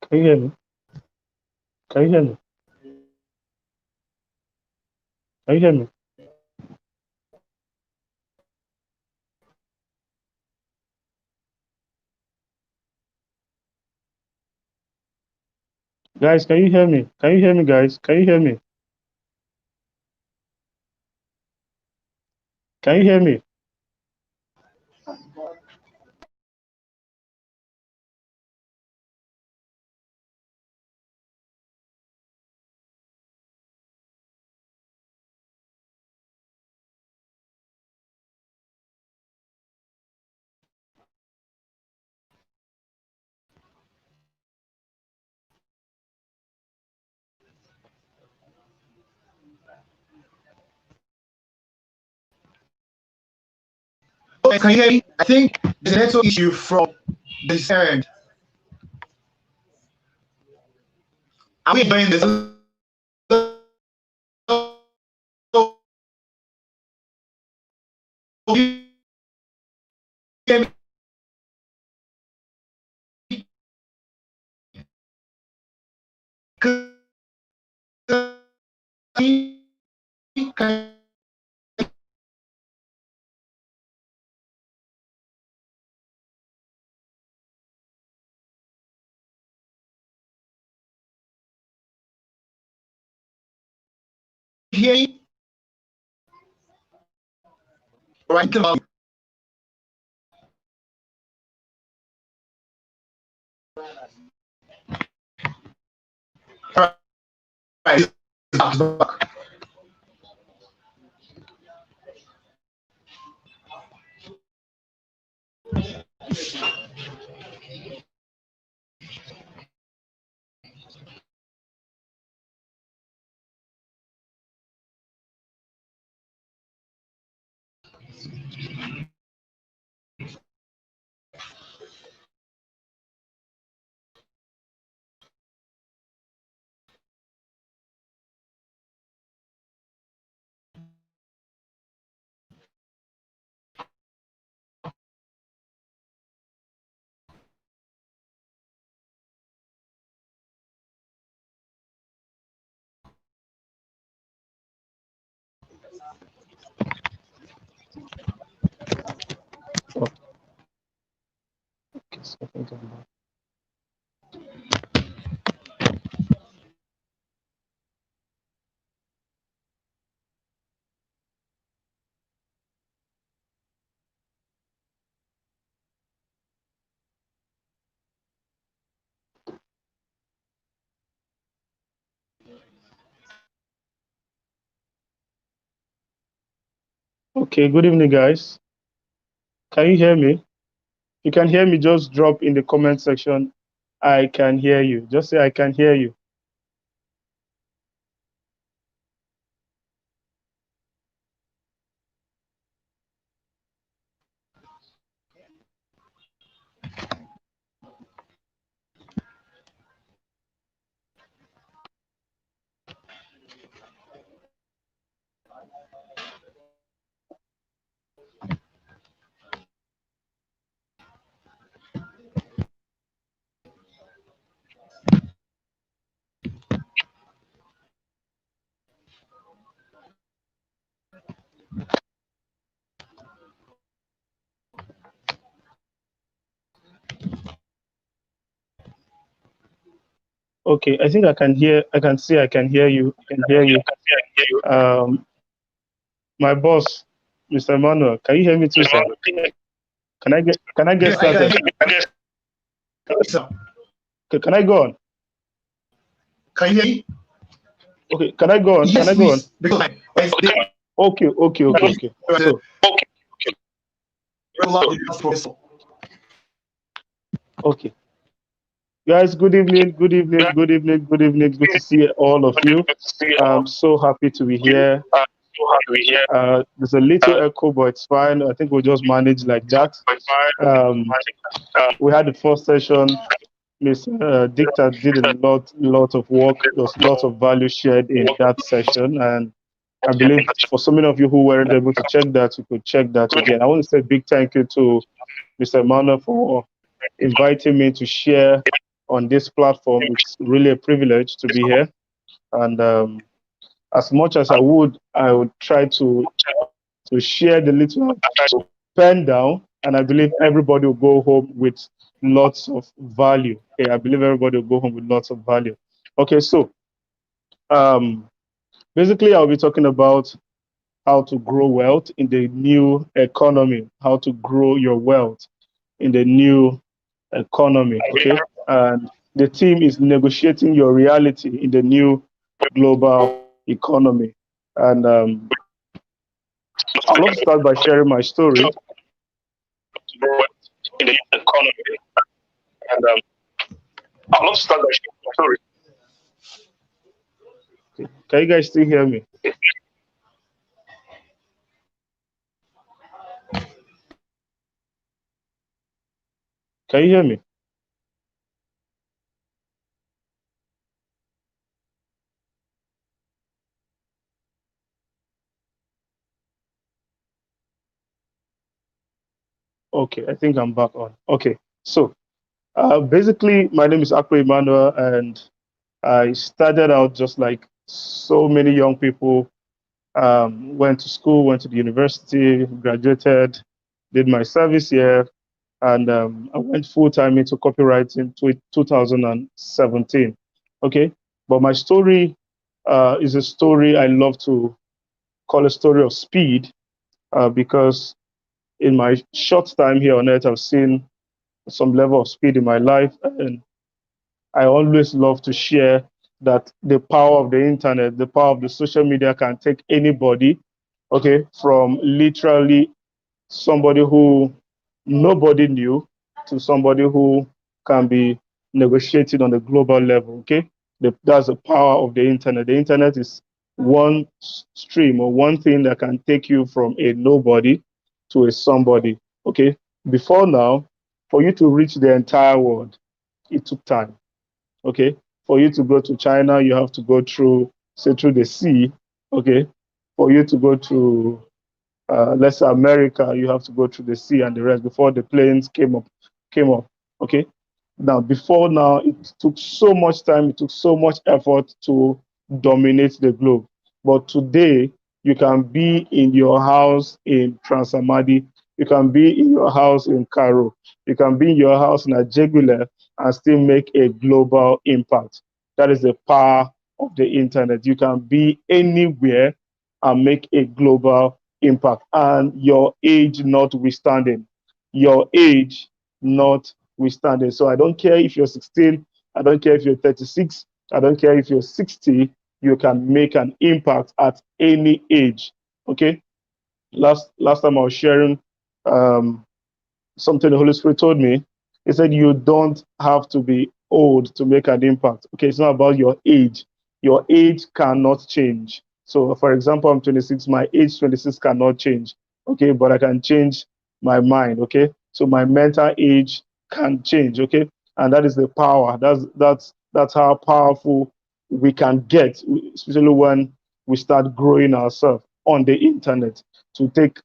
Can you hear me? Can you hear me? Can you hear me? Guys, can you hear me? Can you hear me, guys? Can you hear me? Can you hear me? Oh, can you hear me? I think there's a network issue from this end. Are we enjoying this? Can you hear me? Right. Right. Back. Oh, okay, so I think I'm back. Okay, good evening, guys. Can you hear me? You can hear me, just drop in the comment section. I can hear you. Just say I can hear you. Okay, I think I can hear, I can see, I can hear you. I can hear you. My boss, Mr. Emmanuel, can you hear me too, sir? Can I get started? Okay, can I go on? Can you hear me? Okay, can I go on? Yes, Can I go on? please. Okay. So, okay. Guys, good evening, good evening, good evening, good evening. Good to see all of you. I'm so happy to be here. There's a little echo, but it's fine. I think we'll just manage like that. We had the first session. Miss Dicta did a lot of work. There was lots of value shared in that session, and I believe for so many of you who weren't able to check that, you could check that again. I want to say a big thank you to Mr. Emmanuel for inviting me to share on this platform. It's really a privilege to be here. And as much as I would try to share the little I've pen down, and I believe everybody will go home with lots of value. Okay, I believe everybody will go home with lots of value. Okay, so basically I'll be talking about how to grow wealth in the new economy, how to grow your wealth in the new economy. Okay, and the theme is negotiating your reality in the new global economy. And I'll love to start by sharing my story in the economy. And I'll love to start by sharing my story. Okay. Can you guys still hear me? Can you hear me? Okay, I think I'm back on. Okay, so basically, my name is Akwe Emmanuel, and I started out just like so many young people. Went to school, went to the university, graduated, did my service year, and I went full time into copywriting to 2017. Okay, but my story is a story I love to call a story of speed because in my short time here on earth, I've seen some level of speed in my life, and I always love to share that the power of the internet, the power of the social media can take anybody, okay, from literally somebody who nobody knew to somebody who can be negotiated on a global level, okay? That's the power of the internet. The internet is one stream or one thing that can take you from a nobody to a somebody, okay? Before now, for you to reach the entire world, it took time. Okay, for you to go to China, you have to go through, say, through the sea. Okay, for you to go to, let's say, America, you have to go through the sea and the rest before the planes came up. Okay, now before now, it took so much time, it took so much effort to dominate the globe. But today, you can be in your house in Transamadi, you can be in your house in Cairo, you can be in your house in Ajegule and still make a global impact. That is the power of the internet. You can be anywhere and make a global impact, and your age notwithstanding. Your age notwithstanding. So I don't care if you're 16, I don't care if you're 36, I don't care if you're 60, you can make an impact at any age. Okay. Last time I was sharing something the Holy Spirit told me. He said, you don't have to be old to make an impact. Okay, it's not about your age. Your age cannot change. So, for example, I'm 26, my age 26 cannot change. Okay, but I can change my mind. Okay, so my mental age can change. Okay, and that is the power. That's how powerful we can get, especially when we start growing ourselves on the internet to take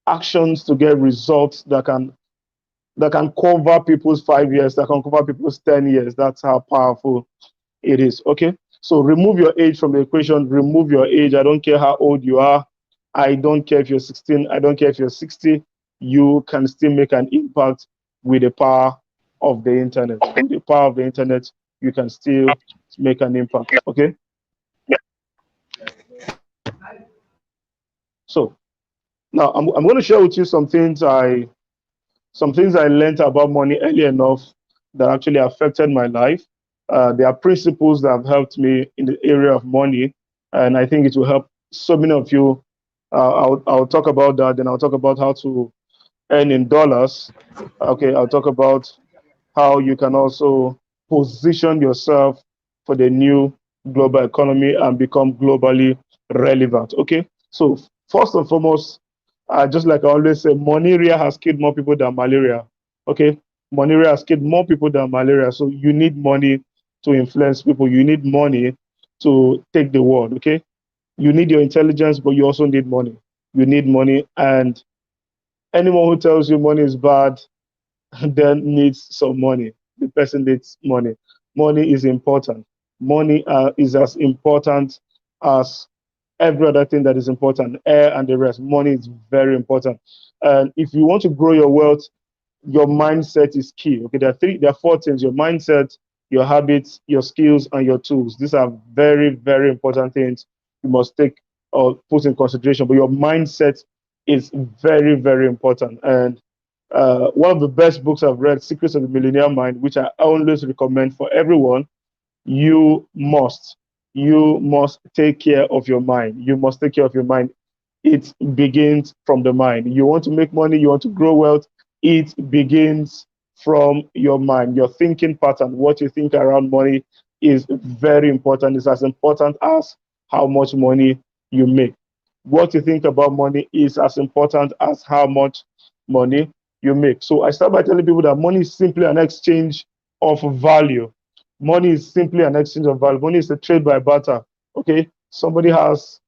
actions to get results that can cover people's 5 years, that can cover people's 10 years. That's how powerful it is. Okay. So remove your age from the equation. Remove your age. I don't care how old you are. I don't care if you're 16. I don't care if you're 60. You can still make an impact with the power of the internet. With the power of the internet, you can still make an impact. Okay. So now I'm going to share with you some things I learned about money early enough that actually affected my life. There are principles that have helped me in the area of money, and I think it will help so many of you. I'll talk about that, then I'll talk about how to earn in dollars. Okay, I'll talk about how you can also position yourself for the new global economy and become globally relevant. Okay, so first and foremost, just like I always say, Moniria has killed more people than malaria. Okay, Moniria has killed more people than malaria. So you need money to influence people. You need money to take the world. Okay, you need your intelligence, but you also need money. You need money, and anyone who tells you money is bad then needs some money the person needs money. Money is important. Money is as important as every other thing that is important, air and the rest. Money is very important. And if you want to grow your wealth, your mindset is key. Okay, there are four things: your mindset, your habits, your skills, and your tools. These are very, very important things you must take or put in consideration. But your mindset is very, very important. And one of the best books I've read, Secrets of the Millionaire Mind, which I always recommend for everyone. You must, you must take care of your mind. You must take care of your mind. It begins from the mind. You want to make money, you want to grow wealth, it begins from your mind. Your thinking pattern, what you think around money is very important. It's as important as how much money you make. What you think about money is as important as how much money you make. So I start by telling people that money is simply an exchange of value. Money is simply an exchange of value. Money is a trade by barter. Okay, somebody has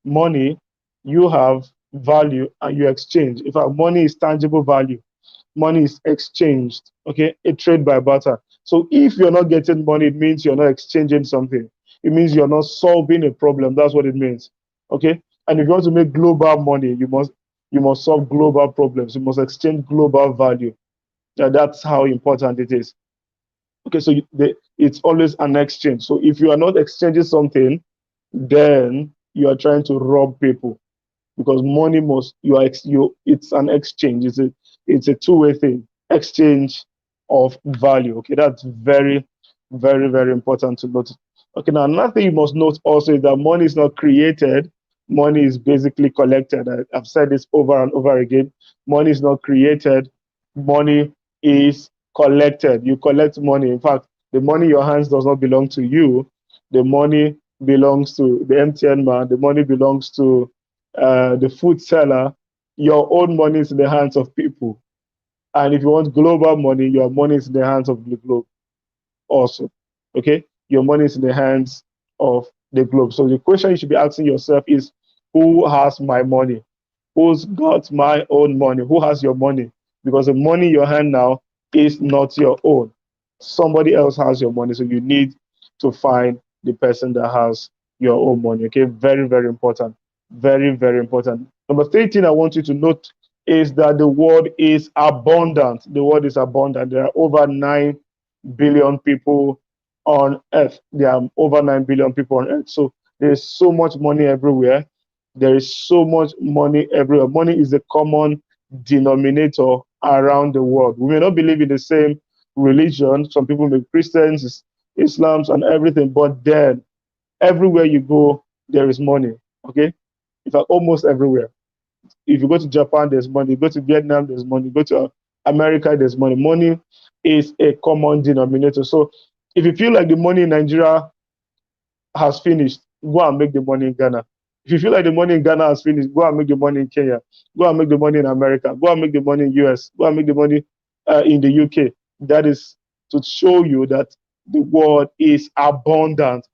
money, you have value, and you exchange. In fact, money is tangible value. Money is exchanged. Okay, a trade by barter. So if you're not getting money, it means you're not exchanging something. It means you're not solving a problem. That's what it means. Okay, and if you want to make global money, you must solve global problems. You must exchange global value. That's how important it is. Okay, so it's always an exchange. So if you are not exchanging something, then you are trying to rob people, because money must it's an exchange. It's a two-way thing. Exchange of value. Okay, that's very, very, very important to note. Okay, now another thing you must note also is that money is not created. Money is basically collected. I've said this over and over again. Money is not created. Money is collected. You collect money. In fact, the money in your hands does not belong to you. The money belongs to the MTN man. The money belongs to the food seller. Your own money is in the hands of people. And if you want global money, your money is in the hands of the globe also. Okay? Your money is in the hands of the globe. So the question you should be asking yourself is, who has my money? Who's got my own money? Who has your money? Because the money in your hand now is not your own. Somebody else has your money. So you need to find the person that has your own money. Okay? Very, very important. Very, very important. Number 13, I want you to note is that the world is abundant. The world is abundant. There are over 9 billion people on earth. There are over 9 billion people on earth. So there is so much money everywhere. There is so much money everywhere. Money is a common denominator around the world. We may not believe in the same religion. Some people may be Christians, Islams, and everything, but then everywhere you go, there is money. Okay? In fact, almost everywhere. If you go to Japan, there's money. You go to Vietnam, there's money. You go to America, there's money. Money is a common denominator. So if you feel like the money in Nigeria has finished, go and make the money in Ghana. If you feel like the money in Ghana has finished, go and make the money in Kenya. Go and make the money in America. Go and make the money in US. Go and make the money in the UK. That is to show you that the world is abundant.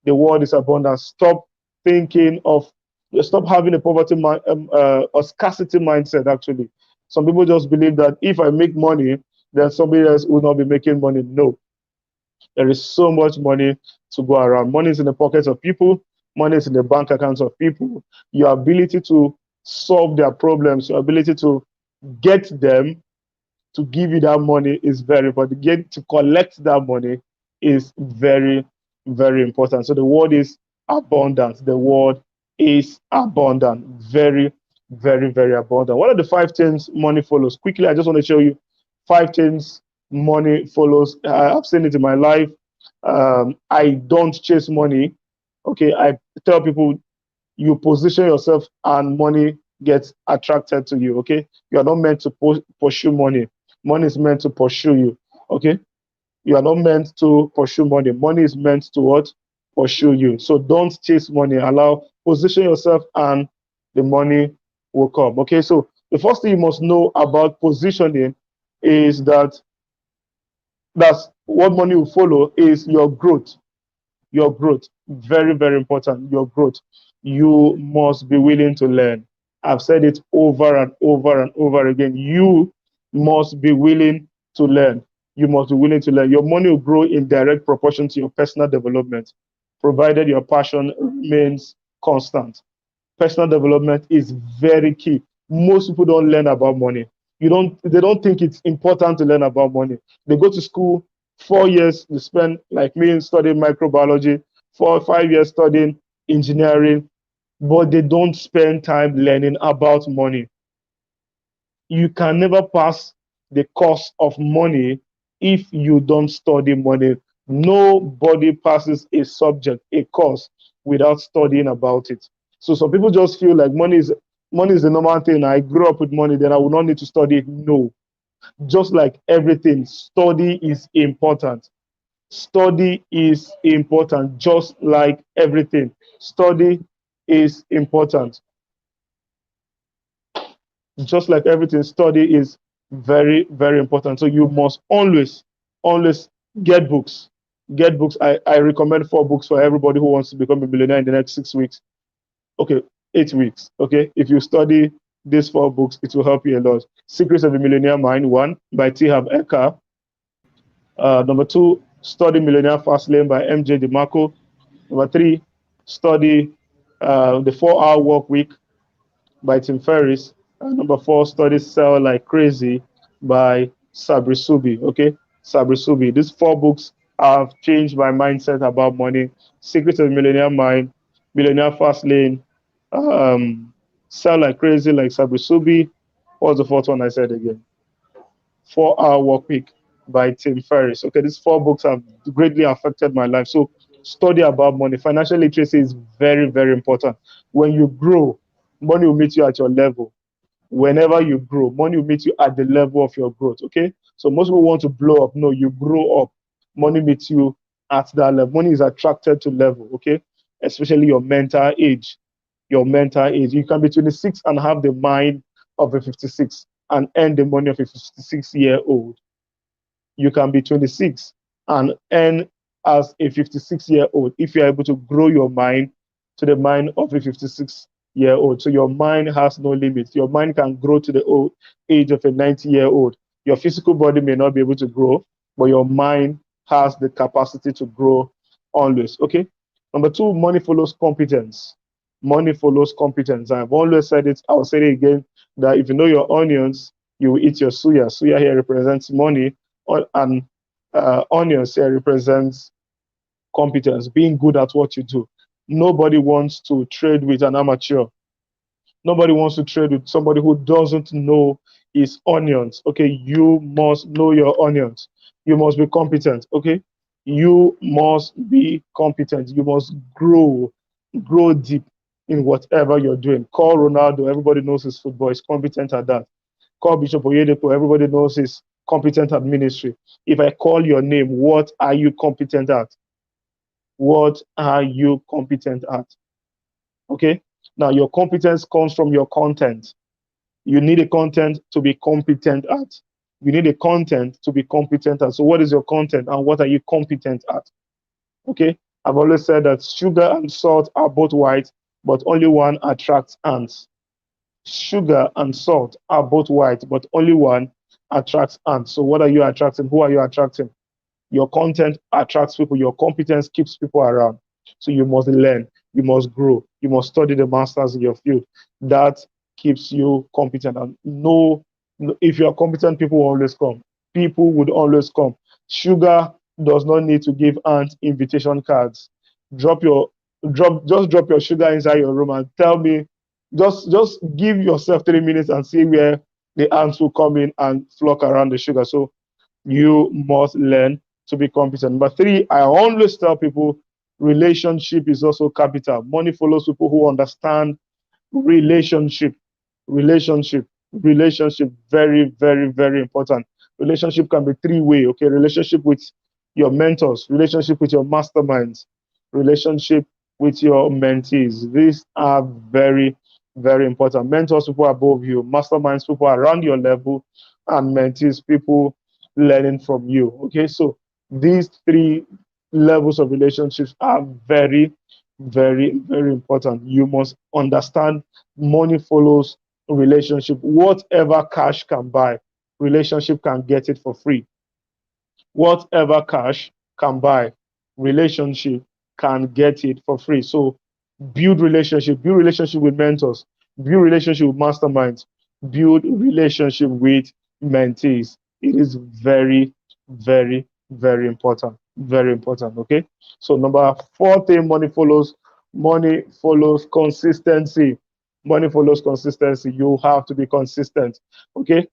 The world is abundant. Stop thinking of, stop having a poverty or scarcity mindset. Actually, some people just believe that if I make money, then somebody else will not be making money. No, there is so much money to go around. Money is in the pockets of people. Money is in the bank accounts of people. Your ability to solve their problems, your ability to get them to give you that money is very important. Get to collect that money is very, very important. So the world is abundant. The world is abundant. Very, very, very abundant. What are the 5 things money follows? Quickly, I just want to show you 5 things money follows. I've seen it in my life. I don't chase money. Okay, I tell people you position yourself and money gets attracted to you. Okay, you are not meant to pursue money. Money is meant to pursue you. Okay, you are not meant to pursue money. Money is meant to what? Pursue you. So don't chase money. Position yourself and the money will come. Okay, so the first thing you must know about positioning is that's what money will follow is your growth. Your growth. Very, very important. Your growth. You must be willing to learn. I've said it over and over and over again. You must be willing to learn. You must be willing to learn. Your money will grow in direct proportion to your personal development, provided your passion remains constant. Personal development is very key. Most people don't learn about money. They don't think it's important to learn about money. They go to school 4 years, they spend like me studying microbiology, 4 or 5 years studying engineering, but they don't spend time learning about money. You can never pass the course of money if you don't study money. Nobody passes a subject, a course, without studying about it. So some people just feel like money is the normal thing. I grew up with money, then I will not need to study it. No. Just like everything, study is important. Study is important, just like everything. Study is important. Just like everything, study is very, very important. So you must always get books. Get books. I recommend 4 books for everybody who wants to become a millionaire in the next 6 weeks. Okay, 8 weeks. Okay, if you study these 4 books, it will help you a lot. Secrets of the Millionaire Mind, one by T. Harv Eker. Number 2, Study Millionaire Fastlane by MJ DeMarco. Number 3, Study The 4-Hour Work Week by Tim Ferriss. Number 4, Study Sell Like Crazy by Sabri Subi. Okay, Sabri Subi. These 4 books have changed my mindset about money. Secrets of the Millionaire Mind, Millionaire Fastlane, Sell Like Crazy like Sabri Subi. What was the fourth one I said again? 4-Hour Work Week by Tim Ferriss. Okay, these 4 books have greatly affected my life. So study about money. Financial literacy is very, very important. When you grow, money will meet you at your level. Whenever you grow, money will meet you at the level of your growth. Okay, so most people want to blow up. No, you grow up. Money meets you at that level. Money is attracted to level. Okay, especially your mental age. Your mental age. You can be 26 and have the mind of a 56 and earn the money of a 56-year-old. You can be 26 and earn as a 56-year-old if you're able to grow your mind to the mind of a 56-year-old. So your mind has no limits. Your mind can grow to the old age of a 90-year-old. Your physical body may not be able to grow, but your mind has the capacity to grow always. Okay. Number 2, money follows competence. Money follows competence. I've always said it. I'll say it again, that if you know your onions, you will eat your suya. Suya here represents money, and onions here represents competence, being good at what you do. Nobody wants to trade with an amateur. Nobody wants to trade with somebody who doesn't know his onions. Okay, you must know your onions. You must be competent. Okay, you must be competent. You must grow deep in whatever you're doing. Call Ronaldo. Everybody knows his football. He's competent at that. Call Bishop Oyedepo. Everybody knows he's competent at ministry. If I call your name, what are you competent at? What are you competent at? Okay. Now, your competence comes from your content. You need a content to be competent at. You need a content to be competent at. So, what is your content and what are you competent at? Okay. I've always said that sugar and salt are both white, but only one attracts ants. Sugar and salt are both white, but only one attracts ants. So, what are you attracting? Who are you attracting? Your content attracts people. Your competence keeps people around. So you must learn. You must grow. You must study the masters in your field. That keeps you competent. And no, if you are competent, people will always come. People would always come. Sugar does not need to give ants invitation cards. Just drop your sugar inside your room and tell me. Just give yourself 3 minutes and see where the ants will come in and flock around the sugar. So you must learn to be competent. Number 3, I always tell people relationship is also capital. Money follows people who understand relationship. Relationship. Very, very, very important. Relationship can be 3-way. Okay, relationship with your mentors, relationship with your masterminds, relationship with your mentees. These are very, very important. Mentors, people above you, masterminds, people around your level, and mentees, people learning from you. Okay, so these 3 levels of relationships are very, very, very important. You must understand money follows relationship. Whatever cash can buy, relationship can get it for free. Whatever cash can buy, relationship can get it for free. So build relationship with mentors, build relationship with masterminds, build relationship with mentees. It is very, very, very important. Very important. Okay. So number 4 thing, money follows consistency. Money follows consistency. You have to be consistent. Okay.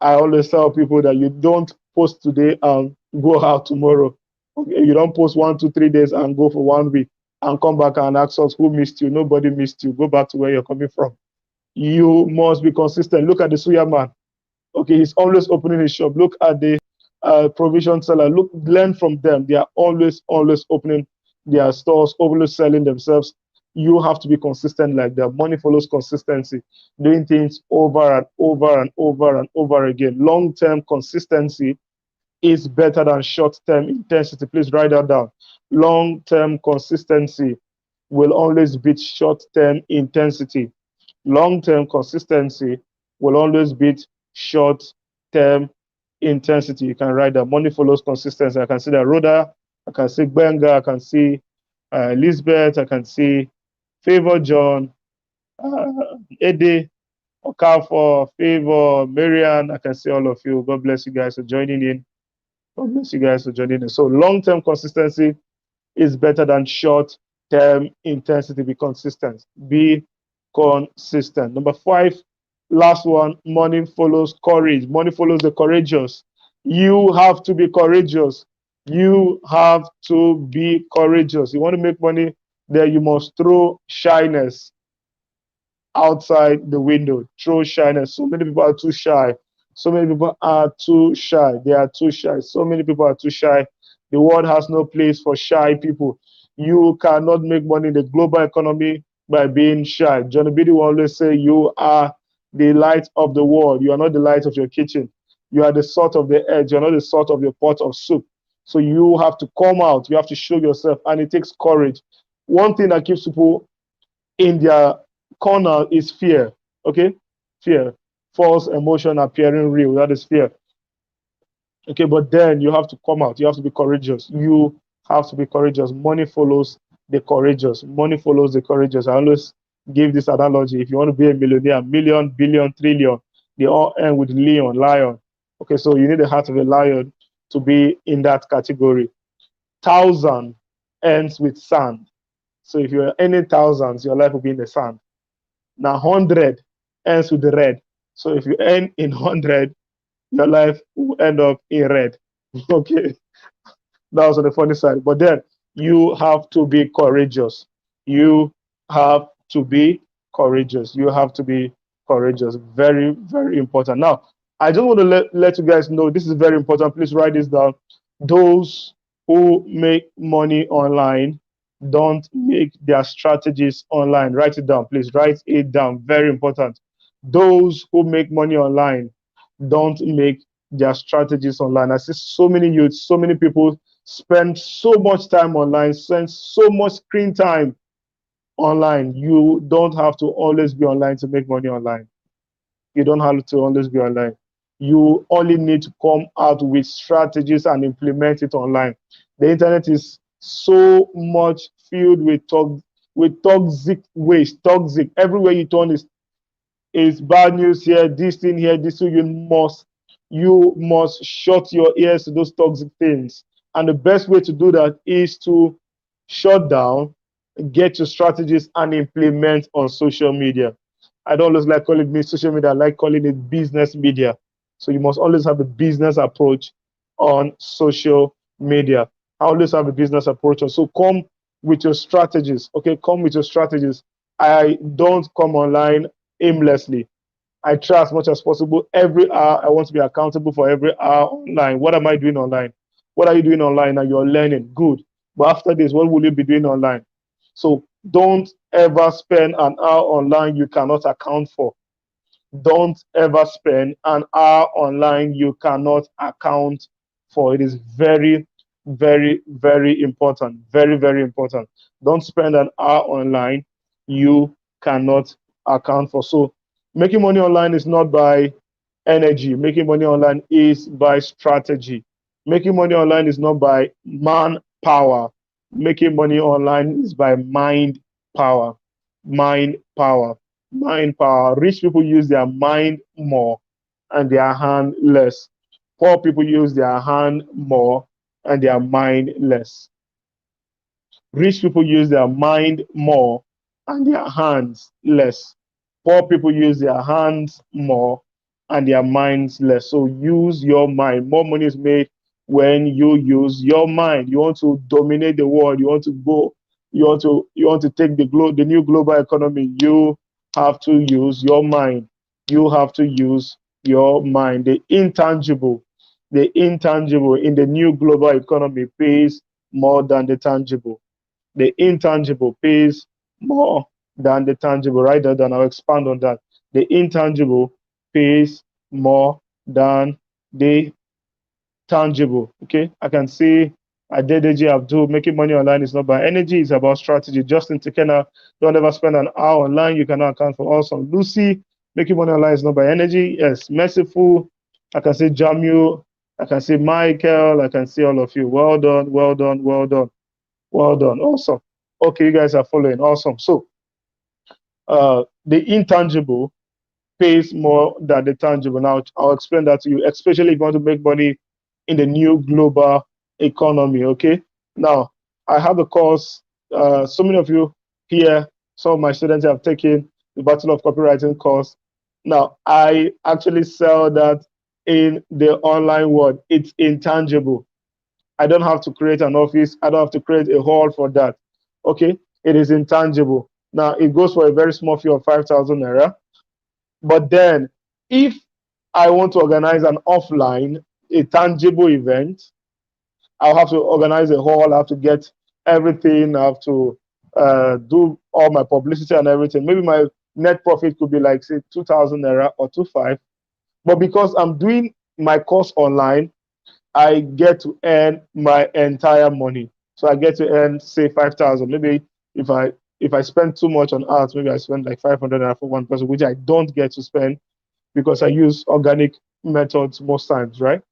I always tell people that you don't post today and go out tomorrow. Okay, you don't post 1, 2, 3 days and go for 1 week and come back and ask us who missed you. Nobody missed you. Go back to where you're coming from. You must be consistent. Look at the suya man. Okay, he's always opening his shop. Look at the provision seller. Look, learn from them. They are always opening their stores, always selling themselves. You have to be consistent like that. Money follows consistency, doing things over and over and over and over again. Long-term consistency is better than short-term intensity. Please write that down. Long-term consistency will always beat short-term intensity. Long-term consistency will always beat short-term intensity. You can write that. Money follows consistency. I can see that Rhoda, I can see Benga, I can see Elizabeth, I can see Favor John, Eddie, Okafor, Favor, Marian. I can see all of you. God bless you guys for joining in. God bless you guys for joining in. So long-term consistency is better than short-term intensity. Be consistent. Be consistent. Number 5, last one, money follows courage. Money follows the courageous. You have to be courageous. You have to be courageous. You want to make money, there you must throw shyness outside the window. Throw shyness. So many people are too shy. So many people are too shy. They are too shy. So many people are too shy. The world has no place for shy people. You cannot make money in the global economy by being shy. Johnny Biddy will always say, you are the light of the world. You are not the light of your kitchen. You are the salt of the earth. You are not the salt of your pot of soup. So you have to come out. You have to show yourself, and it takes courage. One thing that keeps people in their corner is fear. Okay, fear, false emotion appearing real. That is fear. Okay, but then you have to come out. You have to be courageous. You have to be courageous. Money follows the courageous. Money follows the courageous. I always give this analogy. If you want to be a millionaire, million, billion, trillion, they all end with leon, lion. Okay, so you need the heart of a lion to be in that category. 1,000 ends with sand. So if you're earning thousands, your life will be in the sand. Now 100 ends with the red. So if you earn in 100, your life will end up in red. Okay, that was on the funny side. But then you have to be courageous. You have to be courageous. You have to be courageous. Very, very important. Now, I just want to let you guys know this is very important. Please write this down. Those who make money online don't make their strategies online. Write it down, please. Write it down. Very important. Those who make money online don't make their strategies online. I see so many youths, so many people spend so much time online, spend so much screen time online. You don't have to always be online to make money online. You don't have to always be online. You only need to come out with strategies and implement it online. The internet is so much filled with toxic waste, toxic. Everywhere you turn is bad news here, this thing here, this thing. You must shut your ears to those toxic things. And the best way to do that is to shut down, get your strategies and implement on social media. I don't always like calling it social media, I like calling it business media. So you must always have a business approach on social media. I always have a business approach. So come with your strategies. Okay, come with your strategies. I don't come online aimlessly. I try as much as possible. Every hour, I want to be accountable for every hour online. What am I doing online? What are you doing online? And you're learning. Good. But after this, what will you be doing online? So don't ever spend an hour online you cannot account for. Don't ever spend an hour online you cannot account for. It is very, very, very important. Very, very important. Don't spend an hour online you cannot account for. So making money online is not by energy. Making money online is by strategy. Making money online is not by manpower. Making money online is by mind power. Mind power. Mind power. Rich people use their mind more and their hand less. Poor people use their hand more and their mind less. Rich people use their mind more and their hands less. Poor people use their hands more and their minds less. So use your mind. More money is made when you use your mind. You want to dominate the world. You want to go. You want to take the new global economy. You have to use your mind. You have to use your mind. The intangible in the new global economy pays more than the tangible. The intangible pays more than the tangible. Right there, then I'll expand on that. The intangible pays more than the tangible. Okay, I can see Adedeji Abdul, making money online is not by energy, it's about strategy. Justin Tekena, don't ever spend an hour online, you cannot account for awesome. Lucy, making money online is not by energy. Yes, merciful. I can see Jamu, I can see Michael, I can see all of you. Well done, well done, well done. Well done. Awesome. Okay, you guys are following. Awesome. So, the intangible pays more than the tangible. Now, I'll explain that to you, especially if you want to make money in the new global economy. Okay. Now, I have a course. So many of you here, some of my students have taken the Battle of Copywriting course. Now, I actually sell that in the online world. It's intangible. I don't have to create an office. I don't have to create a hall for that. Okay, it is intangible. Now it goes for a very small fee of 5,000 naira. But then, if I want to organize an offline, a tangible event, I'll have to organize a hall. I have to get everything. I have to do all my publicity and everything. Maybe my net profit could be like say 2,000 naira or 2,500. But because I'm doing my course online, I get to earn my entire money. So I get to earn say 5,000. Maybe if I spend too much on ads, maybe I spend like 500 naira for one person, which I don't get to spend because I use organic methods most times, right?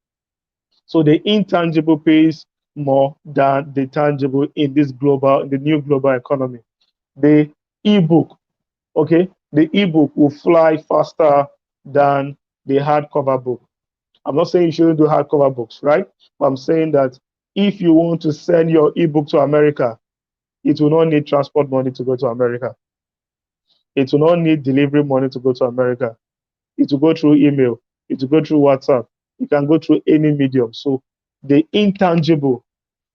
So the intangible pays more than the tangible in the new global economy. The ebook, okay, the ebook will fly faster than the hardcover book. I'm not saying you shouldn't do hardcover books, right? But I'm saying that if you want to send your ebook to America, it will not need transport money to go to America. It will not need delivery money to go to America. It will go through email. It will go through WhatsApp. You can go through any medium. So the intangible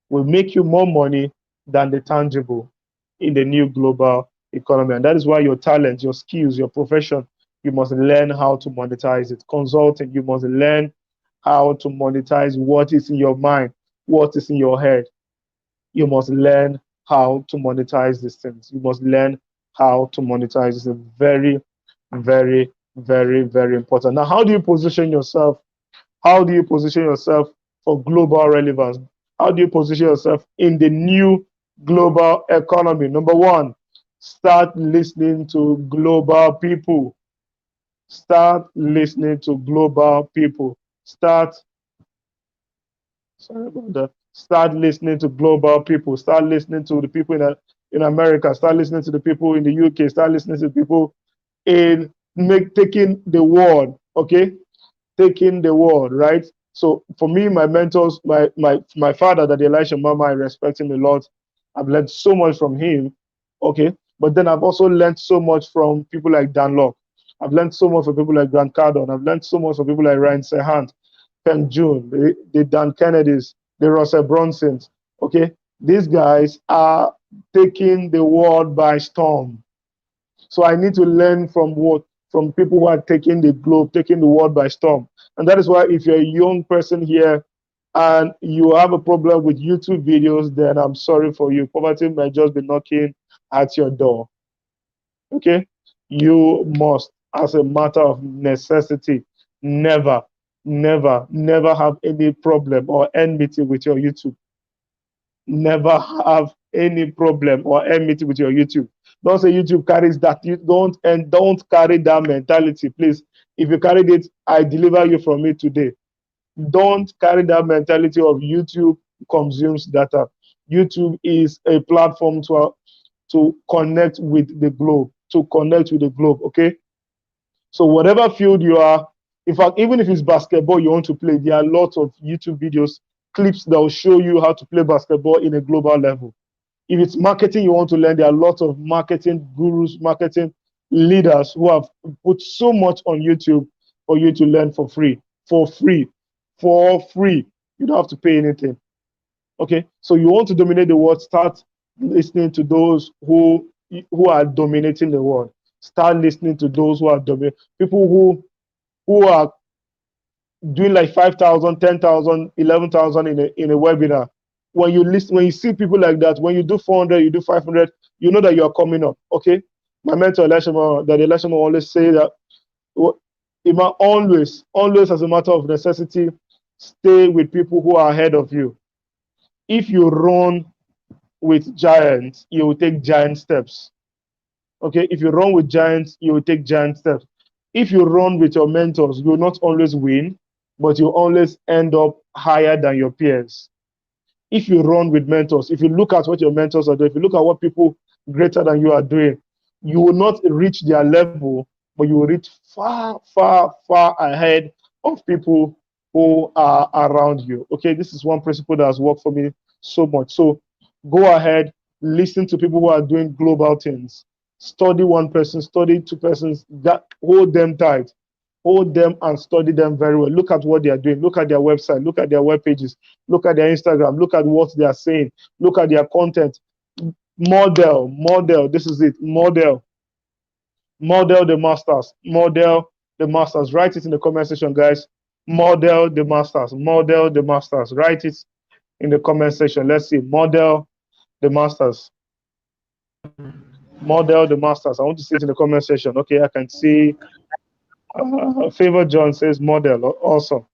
will make you more money than the tangible in the new global economy. And that is why your talent, your skills, your profession, you must learn how to monetize it. Consulting, you must learn how to monetize what is in your mind, what is in your head. You must learn how to monetize these things. You must learn how to monetize. It's a very, very, very, very important. Now, how do you position yourself? How do you position yourself for global relevance? How do you position yourself in the new global economy? Number one, start listening to global people. Start listening to global people. Sorry about that. Start listening to global people. Start listening to the people in America. Start listening to the people in the UK. Start listening to the people taking the world. Okay, taking the world, right? So for me, my mentors, my father, that Elisha Mama, I respect him a lot. I've learned so much from him. Okay, but then I've also learned so much from people like Dan Locke. I've learned so much from people like Grant Cardone. I've learned so much from people like Ryan Serhant, Peng Joon, the Dan Kennedys, the Russell Brunsons. Okay, these guys are taking the world by storm. So I need to learn from people who are taking the globe, taking the world by storm. And that is why if you're a young person here and you have a problem with YouTube videos, then I'm sorry for you. Poverty might just be knocking at your door. Okay? You must, as a matter of necessity, never, never, never have any problem or enmity with your YouTube. Never have any problem or enmity with your YouTube. Don't say YouTube carries that. You don't carry that mentality, please. If you carried it, I deliver you from it today. Don't carry that mentality of YouTube consumes data. YouTube is a platform to connect with the globe, okay? So whatever field you are, in fact, even if it's basketball you want to play, there are lots of YouTube videos, clips that will show you how to play basketball in a global level. If it's marketing you want to learn, there are lots of marketing gurus, marketing leaders who have put so much on YouTube for you to learn for free, for free, for free. You don't have to pay anything. Okay, so you want to dominate the world, start listening to those who are dominating the world. Start listening to those who are dominating, people who are doing like 5,000, 10,000, 11,000 in a webinar. When you listen, when you see people like that, when you do 400, you do 500, you know that you are coming up. Okay, my mentor Elashima always say that Ima, always as a matter of necessity, stay with people who are ahead of you. If you run with giants, you will take giant steps. Okay, if you run with giants, you will take giant steps. If you run with your mentors, you will not always win, but you always end up higher than your peers. If you run with mentors, if you look at what your mentors are doing, if you look at what people greater than you are doing, you will not reach their level, but you will reach far, far, far ahead of people who are around you. Okay, this is one principle that has worked for me so much. So go ahead, listen to people who are doing global things. Study one person, study two persons, that hold them tight, hold them and study them very well. Look at what they are doing, look at their website, look at their web pages, look at their Instagram, look at what they are saying, look at their content. Model, this is it, model the masters, model the masters. Write it in the comment section, guys. Model the masters, write it in the comment section. Let's see, model the masters, model the masters. I want to see it in the comment section. Okay, I can see Favor John says model. Awesome.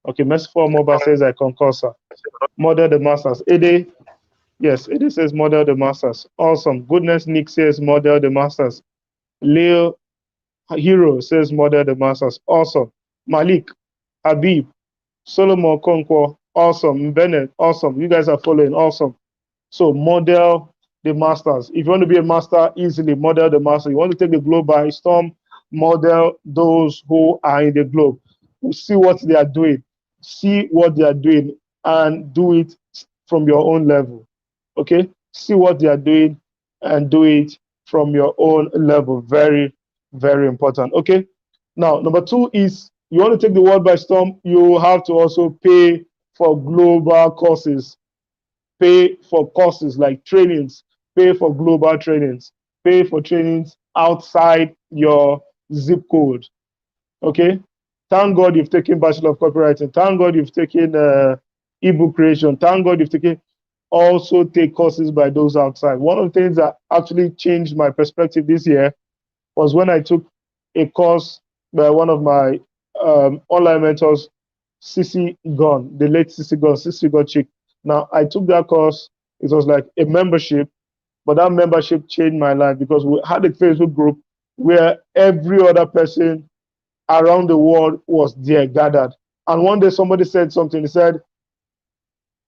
Okay, Merciful Mobile says I concur, sir. Model the masters. Ede, yes, Ede says model the masters. Awesome. Goodness Nick says model the masters. Leo Hero says model the masters. Awesome. Malik, Habib, Solomon Konkwo, awesome. Bennett, awesome. You guys are following, awesome. So model the masters. If you want to be a master, easily model the master. You want to take the globe by storm, model those who are in the globe. See what they are doing. See what they are doing and do it from your own level. Okay? See what they are doing and do it from your own level. Very, very important. Okay? Now, number 2 is you want to take the world by storm, you have to also pay for global courses. Pay for courses like trainings, pay for global trainings, pay for trainings outside your zip code. Okay? Thank God you've taken Bachelor of Copywriting. Thank God you've taken ebook creation. Thank God you've taken, also take courses by those outside. One of the things that actually changed my perspective this year was when I took a course by one of my online mentors, Sissy Gunn, the late Sissy Gunn chick. Now, I took that course. It was like a membership, but that membership changed my life because we had a Facebook group where every other person around the world was there gathered. And one day somebody said something. He said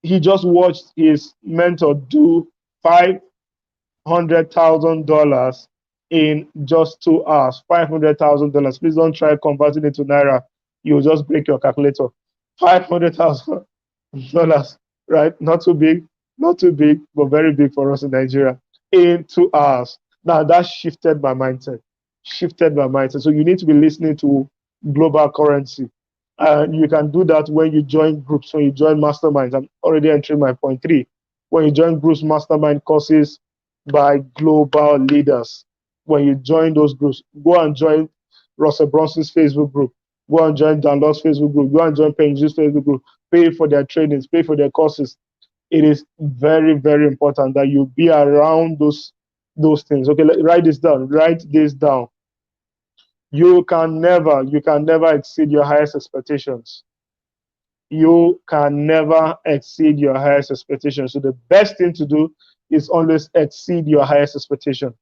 he just watched his mentor do $500,000 in just 2 hours. $500,000. Please don't try converting it to naira. You'll just break your calculator. $500,000, right? Not too big, but very big for us in Nigeria in 2 hours. Now that shifted my mindset. So you need to be listening to global currency. You can do that when you join groups, when you join masterminds. I'm already entering my point 3. When you join groups, mastermind courses by global leaders. When you join those groups, go and join Russell Brunson's Facebook group. Go and join Dan Law's Facebook group. Go and join Peng's Facebook group. Pay for their trainings. Pay for their courses. It is very, very important that you be around those things. Okay, write this down. You can never exceed your highest expectations. You can never exceed your highest expectations. So the best thing to do is always exceed your highest expectation.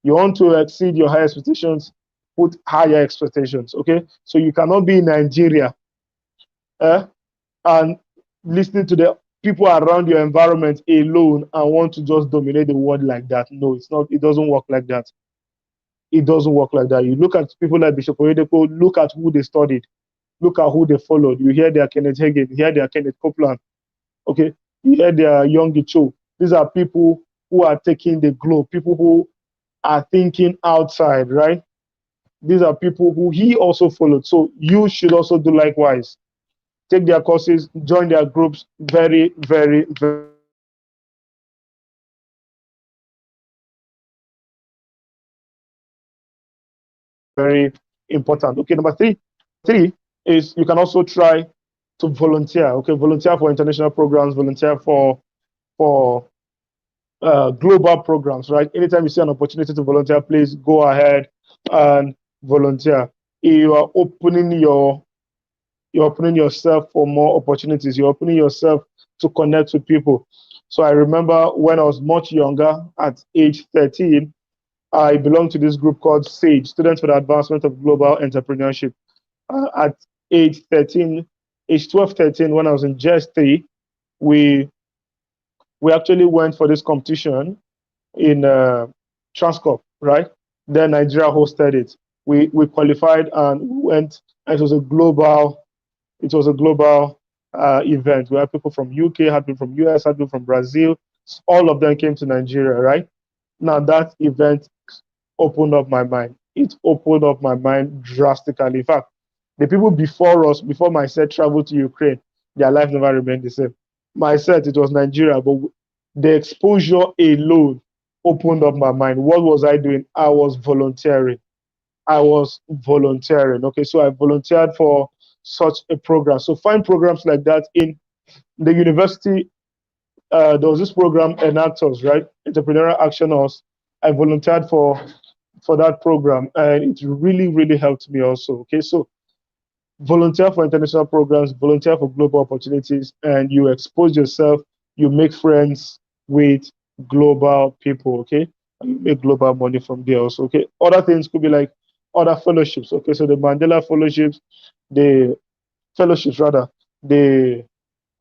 You want to exceed your highest expectations, put higher expectations. Okay, so you cannot be in Nigeria and listening to the people around your environment alone and want to just dominate the world like that. No, it's not. It doesn't work like that. It doesn't work like that. You look at people like Bishop Oyedepo, look at who they studied, look at who they followed. You hear their Kenneth Hagin, you hear their Kenneth Copeland, okay? You hear their Yonggi Cho. These are people who are taking the globe, people who are thinking outside, right? These are people who he also followed. So you should also do likewise. Take their courses, join their groups. Very, very, very important. Okay, number three is you can also try to volunteer. Okay, volunteer for international programs, volunteer for global programs. Right. Anytime you see an opportunity to volunteer, please go ahead and volunteer. You are opening you're opening yourself for more opportunities. You're opening yourself to connect with people. So I remember when I was much younger, at age 13, I belonged to this group called SAGE, Students for the Advancement of Global Entrepreneurship. At age 13, age 12, 13, when I was in JS3, we actually went for this competition in Transcorp, right? Then Nigeria hosted it. We qualified and went, and it was a global event. We had people from UK, had people from US, had people from Brazil. All of them came to Nigeria, right? Now that event opened up my mind. It opened up my mind drastically. In fact, the people before us, before my set traveled to Ukraine, their life never remained the same. My set, it was Nigeria, but the exposure alone opened up my mind. What was I doing? I was volunteering. Okay, so I volunteered for such a program. So find programs like that in the university. There was this program, Enactors, right? Entrepreneurial Actioners. I volunteered for that program, and it really, really helped me also. Okay, so volunteer for international programs, volunteer for global opportunities, and you expose yourself, you make friends with global people, okay? And you make global money from there also, okay? Other things could be like other fellowships, okay? So the Mandela fellowships, the fellowships rather, the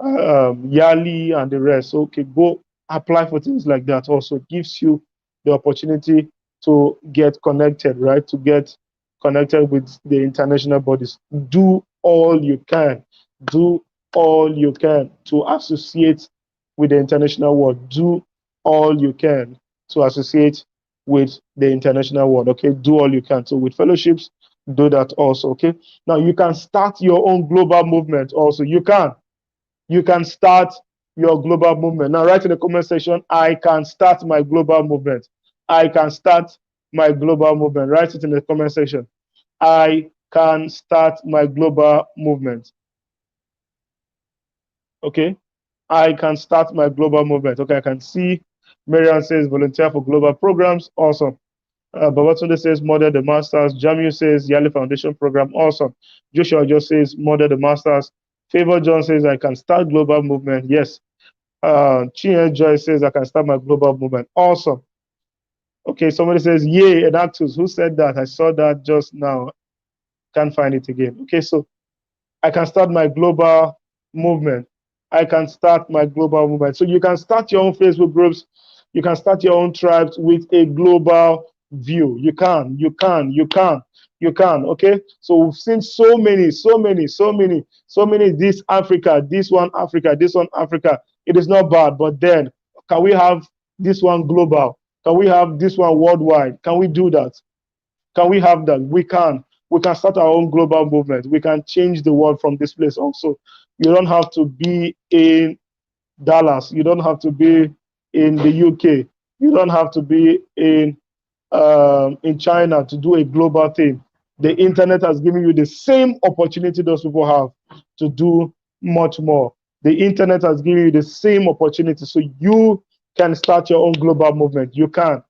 Yali and the rest. Okay, go apply for things like that also. It gives you the opportunity to get connected, right? To get connected with the international bodies. Do all you can. Do all you can to associate with the international world. Do all you can to associate with the international world. Okay, do all you can. So with fellowships, do that also. Okay. Now you can start your own global movement also. You can start your global movement. Now, write in the comment section, I can start my global movement. I can start my global movement. Write it in the comment section. I can start my global movement. Okay. I can start my global movement. Okay, I can see Marian says volunteer for global programs. Awesome. Babatunde says model the masters. Jamu says Yali Foundation program. Awesome. Joshua just says model the masters. Favor John says I can start global movement. Yes. Chinye Joy says I can start my global movement. Awesome. Okay, somebody says yay, Enactus. Who said that? I saw that just now. Can't find it again. Okay, so I can start my global movement. I can start my global movement. So you can start your own Facebook groups. You can start your own tribes with a global view. You can. Okay. So we've seen so many. This Africa, this one Africa, this one Africa. It is not bad, but then can we have this one global? Can we have this one worldwide? Can we do that? Can we have that? We can. We can start our own global movement. We can change the world from this place also. You don't have to be in Dallas. You don't have to be in the UK. You don't have to be in China to do a global thing. The internet has given you the same opportunity those people have to do much more. The internet has given you the same opportunity, so you can start your own global movement. You can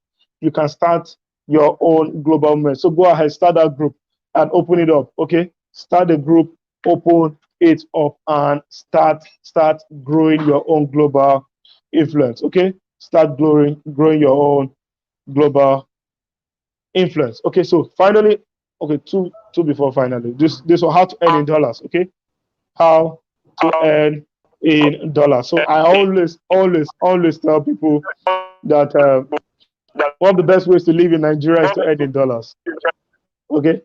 start your own global movement. So go ahead, start that group and open it up. Okay, start the group, open it up, and start growing your own global influence. Okay, start growing your own global influence. Okay, so finally, Okay, two before finally. This one, how to earn in dollars. Okay, how to earn in dollars. So I always tell people that one of the best ways to live in Nigeria is to earn in dollars. Okay,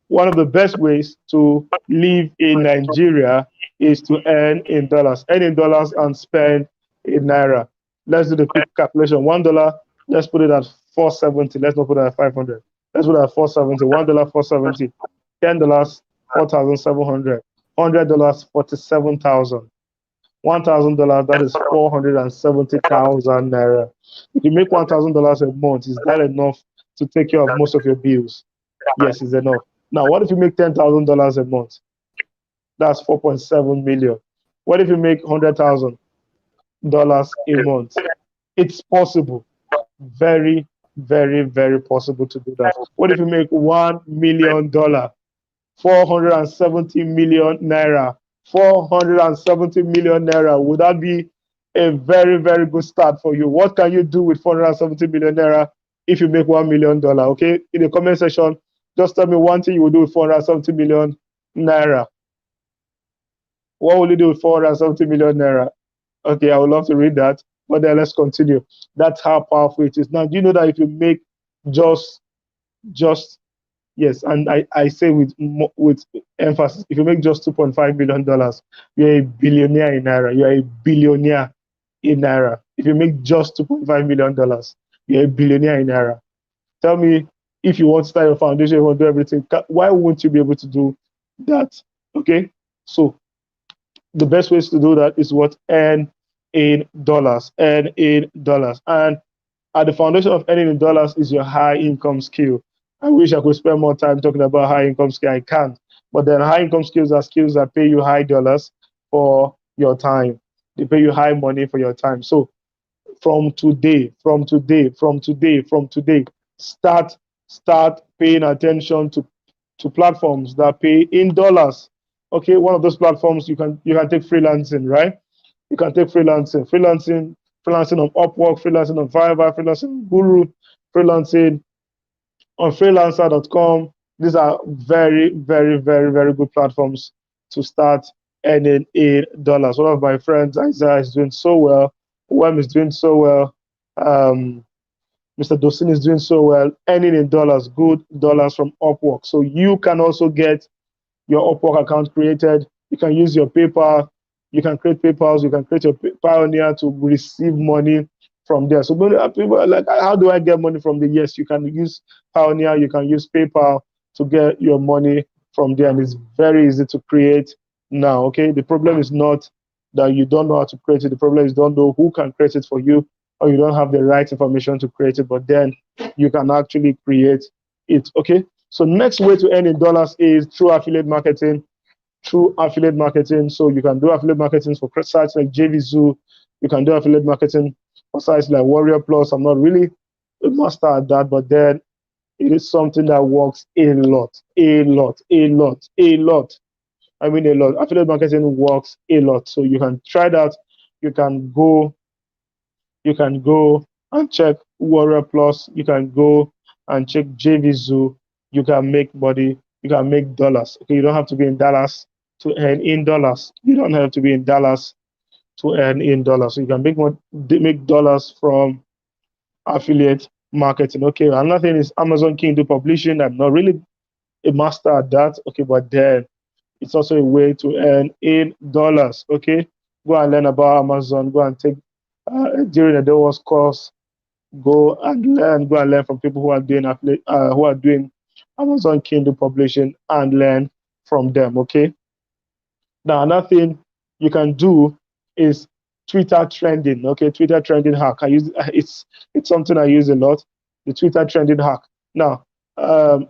one of the best ways to live in Nigeria is to earn in dollars. Earn in dollars and spend in naira. Let's do the quick calculation. $1, let's put it at 470. Let's not put it at 500. Let's put it at 470. $1, 470. $10, 4,700. $100, 47,000. $1,000, that is 470,000 naira. If you make $1,000 a month, is that enough to take care of most of your bills? Yes, it's enough. Now, what if you make $10,000 a month? That's 4.7 million. What if you make $100,000 a month? It's possible. Very, very, very possible to do that. What if you make $1 million? 470 million naira. 470 million naira. Would that be a very, very good start for you? What can you do with 470 million naira if you make $1 million? Okay, in the comment section, just tell me one thing you will do with 470 million naira. What will you do with 470 million naira? Okay, I would love to read that, but then let's continue. That's how powerful it is. Now, do you know that if you make just yes, and I say with emphasis, if you make just $2.5 million, you're a billionaire in naira. You're a billionaire in naira. If you make just $2.5 million, you're a billionaire in naira. Tell me, if you want to start your foundation, you want to do everything, why won't you be able to do that? Okay, so the best ways to do that is what? Earn in dollars. Earn in dollars. And at the foundation of earning in dollars is your high income skill. I wish I could spend more time talking about high income skill. I can't. But then high income skills are skills that pay you high dollars for your time. They pay you high money for your time. So from today, start paying attention to platforms that pay in dollars. Okay, one of those platforms you can take freelancing, right? You can take freelancing on Upwork, freelancing on Fiverr, freelancing on Guru, freelancing on freelancer.com. These are very, very, very, very good platforms to start earning in dollars. One of my friends, Isaiah, is doing so well. Wem is doing so well. Mr. Dosin is doing so well, earning in dollars, good dollars from Upwork. So you can also get your Upwork account created. You can use your PayPal. You can create PayPals. You can create your Pioneer to receive money from there. So people are like, how do I get money from the? Yes, you can use Pioneer. You can use PayPal to get your money from there. And it's very easy to create now. Okay. The problem is not that you don't know how to create it. The problem is you don't know who can create it for you, or you don't have the right information to create it. But then you can actually create it. Okay. So next way to earn in dollars is through affiliate marketing. So you can do affiliate marketing for sites like JVZoo. You can do affiliate marketing for sites like Warrior Plus. I'm not really a master at that, but then it is something that works a lot. I mean a lot. Affiliate marketing works a lot. So you can try that. You can go and check Warrior Plus. You can go and check JVZoo. You can make money. You can make dollars. Okay, you don't have to be in Dallas to earn in dollars. You don't have to be in Dallas to earn in dollars. So you can make dollars from affiliate marketing. Okay, another thing is Amazon Kindle publishing. I'm not really a master at that. Okay, but then it's also a way to earn in dollars. Okay, go and learn about Amazon. Go and take during the Dewars course. Go and learn from people who are doing Amazon Kindle publishing, and learn from them. Okay. Now another thing you can do is Twitter trending. Okay, Twitter trending hack. It's something I use a lot. The Twitter trending hack. Now,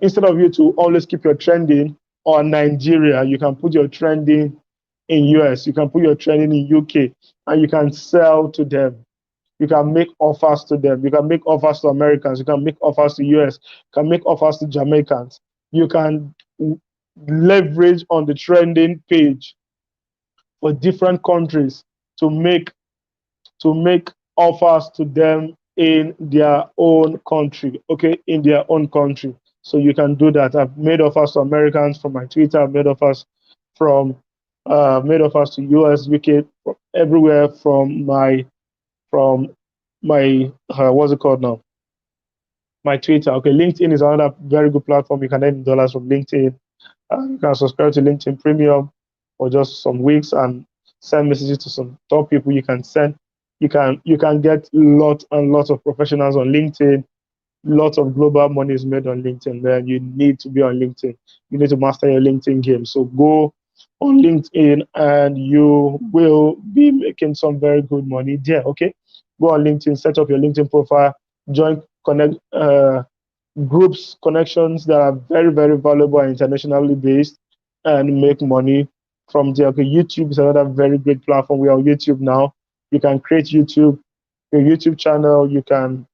instead of you to always keep your trending on Nigeria, you can put your trending in US. You can put your trending in UK, and you can sell to them. You can make offers to them. You can make offers to Americans. You can make offers to US. You can make offers to Jamaicans. You can leverage on the trending page for different countries to make offers to them in their own country. Okay, in their own country. So you can do that. I've made offers to Americans from my Twitter. I've from made offers to US, UK, everywhere from my what's it called now? My Twitter. Okay, LinkedIn is another very good platform. You can earn dollars from LinkedIn. You can subscribe to LinkedIn Premium for just some weeks and send messages to some top people. You can get lots and lots of professionals on LinkedIn. Lots of global money is made on LinkedIn. Then you need to be on LinkedIn. You need to master your LinkedIn game. So go on LinkedIn and you will be making some very good money there. Okay, go on LinkedIn, set up your LinkedIn profile, join connect groups, connections that are very, very valuable and internationally based, and make money from there. Okay, YouTube is another very great platform. We are on YouTube now. You can create your YouTube channel. You can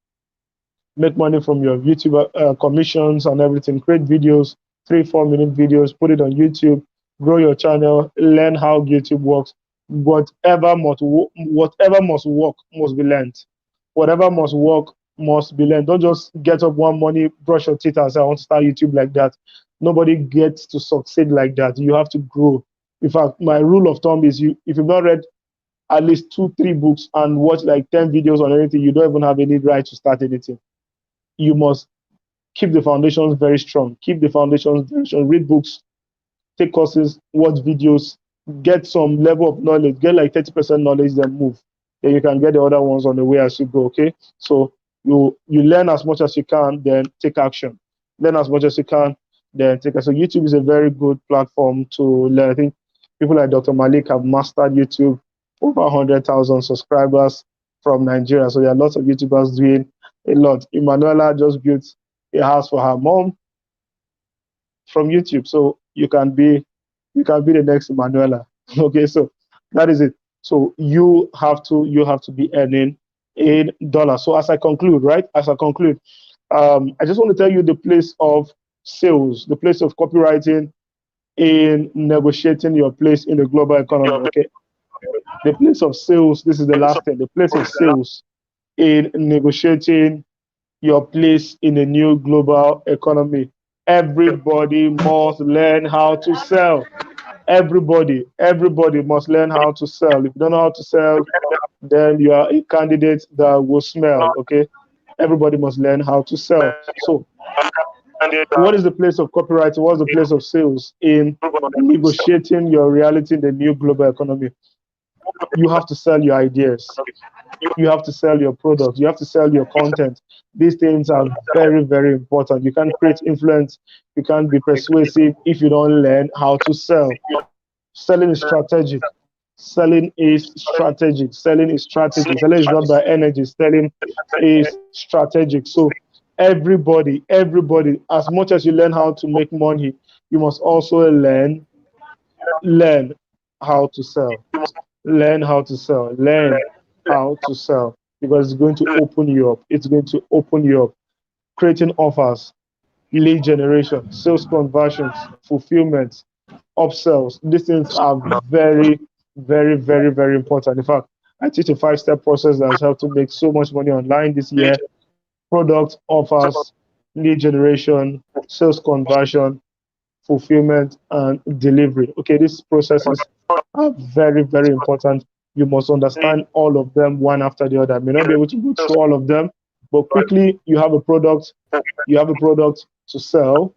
make money from your YouTube commissions and everything. Create videos, 3-4 minute videos, put it on YouTube, grow your channel, learn how YouTube works. Whatever must work must be learned. Whatever must work must be learned. Don't just get up one morning, brush your teeth, and say, I want to start YouTube like that. Nobody gets to succeed like that. You have to grow. In fact, my rule of thumb is if you've not read at least 2-3 books and watch like 10 videos on anything, you don't even have any right to start anything. You must keep the foundations very strong. Keep the foundations very strong. Read books, take courses, watch videos, get some level of knowledge. Get like 30% knowledge, then move. Then you can get the other ones on the way as you go. Okay, so you learn as much as you can, then take action. Learn as much as you can, then take action. So YouTube is a very good platform to learn. I think people like Dr. Malik have mastered YouTube, over 100,000 subscribers from Nigeria. So there are lots of YouTubers doing a lot. Emanuela just built a house for her mom from YouTube. So you can be the next Emanuela. Okay, so that is it. So you have to be earning in dollars. So as I conclude, I just want to tell you the place of sales, the place of copywriting in negotiating your place in the global economy. Okay, the place of sales. This is the last thing. The place of sales in negotiating your place in a new global economy. Everybody must learn how to sell. Everybody must learn how to sell. If you don't know how to sell, then you are a candidate that will smell. Okay, everybody must learn how to sell. So what is the place of copywriting? What's the place of sales in negotiating your reality in the new global economy? You have to sell your ideas. You have to sell your product. You have to sell your content. These things are very, very important. You can't create influence. You can't be persuasive if you don't learn how to sell. Selling is strategic. Selling is strategic. Selling is strategic. Selling is not by energy. Selling is strategic. So everybody, as much as you learn how to make money, you must also learn how to sell. Learn how to sell. Learn how to sell, because it's going to open you up. It's going to open you up. Creating offers, lead generation, sales conversions, fulfillment, upsells. These things are very, very, very, very important. In fact, I teach a 5-step process that has helped to make so much money online this year. Product, offers, lead generation, sales conversion, fulfillment, and delivery. Okay, these processes are very, very important. You must understand all of them one after the other. I may not be able to go through all of them, but quickly you have a product to sell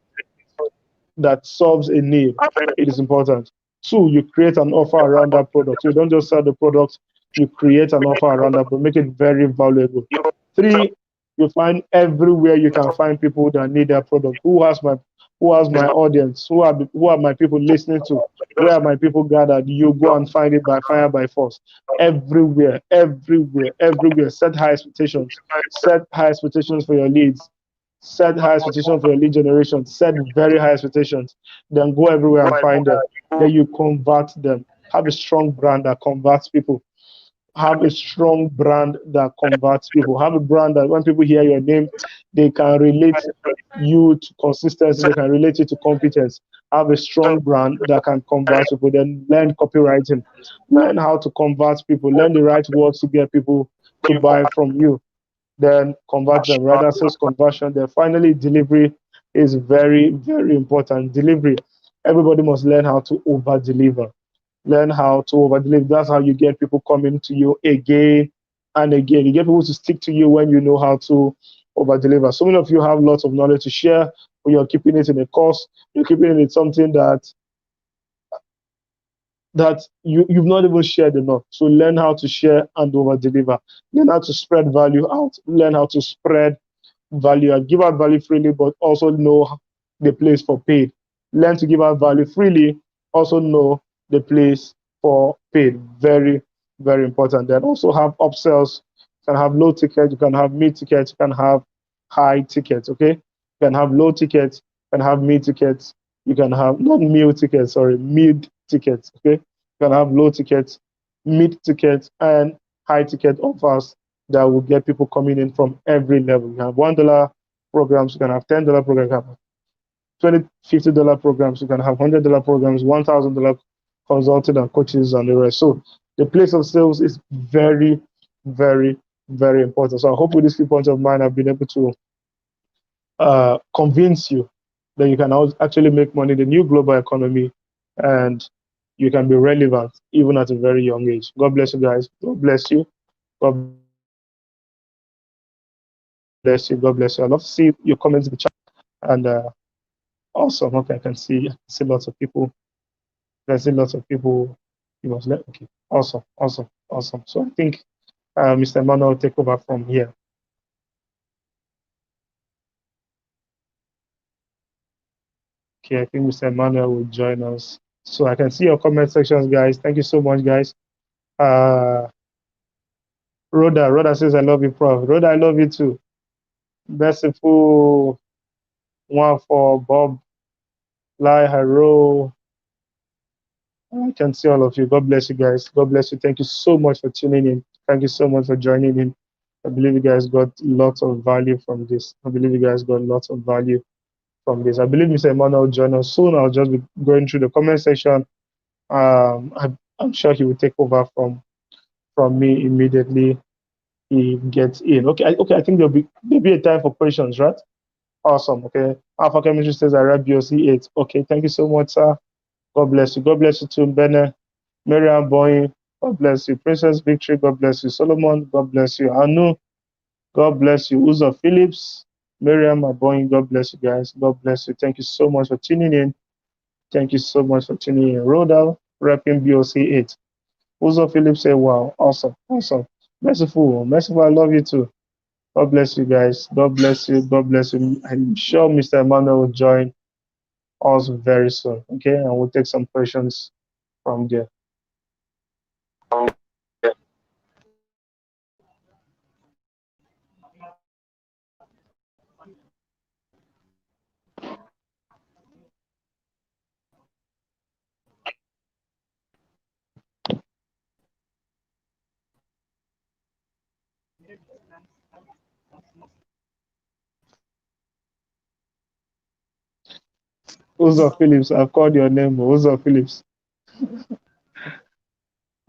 that solves a need. It is important. 2, you create an offer around that product. You don't just sell the product, you create an offer around that, but make it very valuable. 3, you find everywhere you can find people that need that product. Who has my audience? Who are my people listening to? Where are my people gathered? You go and find it by fire, by force. Everywhere. Set high expectations. Set high expectations for your leads. Set high expectations for your lead generation. Set very high expectations. Then go everywhere and find them. Then you convert them. Have a strong brand that converts people. Have a strong brand that converts people. Have a brand that when people hear your name, they can relate you to consistency, they can relate you to competence. Have a strong brand that can convert people. Then learn copywriting. Learn how to convert people. Learn the right words to get people to buy from you. Then convert them, right? That's sales conversion. Then finally delivery. is very, very important. Delivery. Everybody must learn how to over deliver. Learn how to over deliver. That's how you get people coming to you again and again. You get people to stick to you when you know how to over deliver. So many of you have lots of knowledge to share, but you're keeping it in a course. You're keeping it in something that you've not even shared enough. So learn how to share and over deliver. Learn how to spread value out. Learn how to spread value and give out value freely, but also know the place for paid. Learn to give out value freely, also know the place for paid. Very, very important. Then also have upsells. You can have low ticket, you can have mid ticket, you can have high tickets. Okay, you can have low tickets, you can have mid tickets, you can have not meal tickets, sorry, mid tickets. Okay, you can have low tickets, mid tickets, and high ticket offers that will get people coming in from every level. You have $1 programs, you can have $10 programs, you can have $20, $50 programs, you can have $100 programs, $1,000 consulting and coaches and the rest. So the place of sales is very, very, very important. So I hope with these few points of mine, I've been able to convince you that you can actually make money in the new global economy and you can be relevant even at a very young age. God bless you guys. God bless you. God bless you. God bless you. I love to see your comments in the chat. And awesome. Okay, I can see lots of people. I see lots of people. You must let. Okay. Awesome. Awesome. Awesome. So I think Mr. Emmanuel will take over from here. Okay, I think Mr. Emmanuel will join us. So I can see your comment sections, guys. Thank you so much, guys. Rhoda says, I love you, Prof. Rhoda, I love you too. Merciful one for Bob, Lai, Haro. I can see all of you. God bless you guys. God bless you. Thank you so much for tuning in. Thank you so much for joining in. I believe you guys got lots of value from this. I believe you guys got lots of value from this. I believe Mr. Emmanuel will join us soon. I'll just be going through the comment section. I'm sure he will take over from me immediately he gets in. Okay, I think there'll be a time for questions, right? Awesome. Okay. Alpha Chemistry says I read BOC 8. Okay, thank you so much, sir. God bless you. God bless you too, Bene. Miriam Boy, God bless you. Princess Victory, God bless you. Solomon, God bless you. Anu, God bless you. Uzo Phillips, Miriam Aboy, God bless you guys. God bless you. Thank you so much for tuning in. Thank you so much for tuning in. Rodal, repping BOC 8. Uzo Phillips say, wow, awesome, awesome. Merciful, I love you too. God bless you guys. God bless you. God bless you. I'm sure Mr. Emmanuel will join us very soon. Okay, and we'll take some questions from there. Uzo Phillips, I've called your name. Uzo Phillips.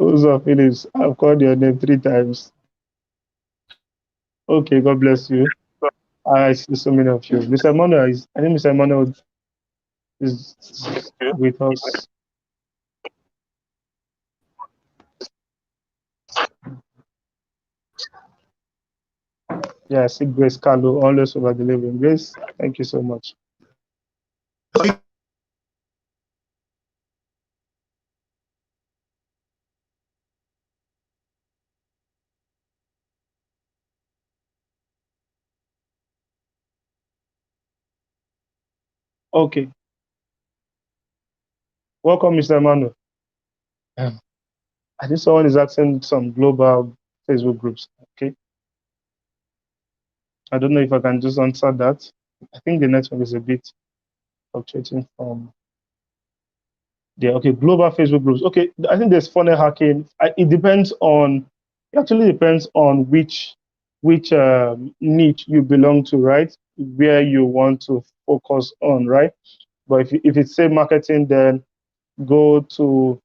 Uzo Phillips, I've called your name 3 times. Okay, God bless you. I see so many of you. Mr. Emmanuel I think Mr. Emmanuel is with us. Yeah, I see Grace Carlo, always over delivering. Grace, thank you so much. Okay. Welcome, Mr. Emmanuel. I think someone is asking some global Facebook groups. Okay. I don't know if I can just answer that. I think the network is a bit fluctuating from there. Okay, global Facebook groups. Okay, I think there's funnel hacking. It actually depends on which niche you belong to, right? Where you want to focus on, right? But if it's say marketing, then go to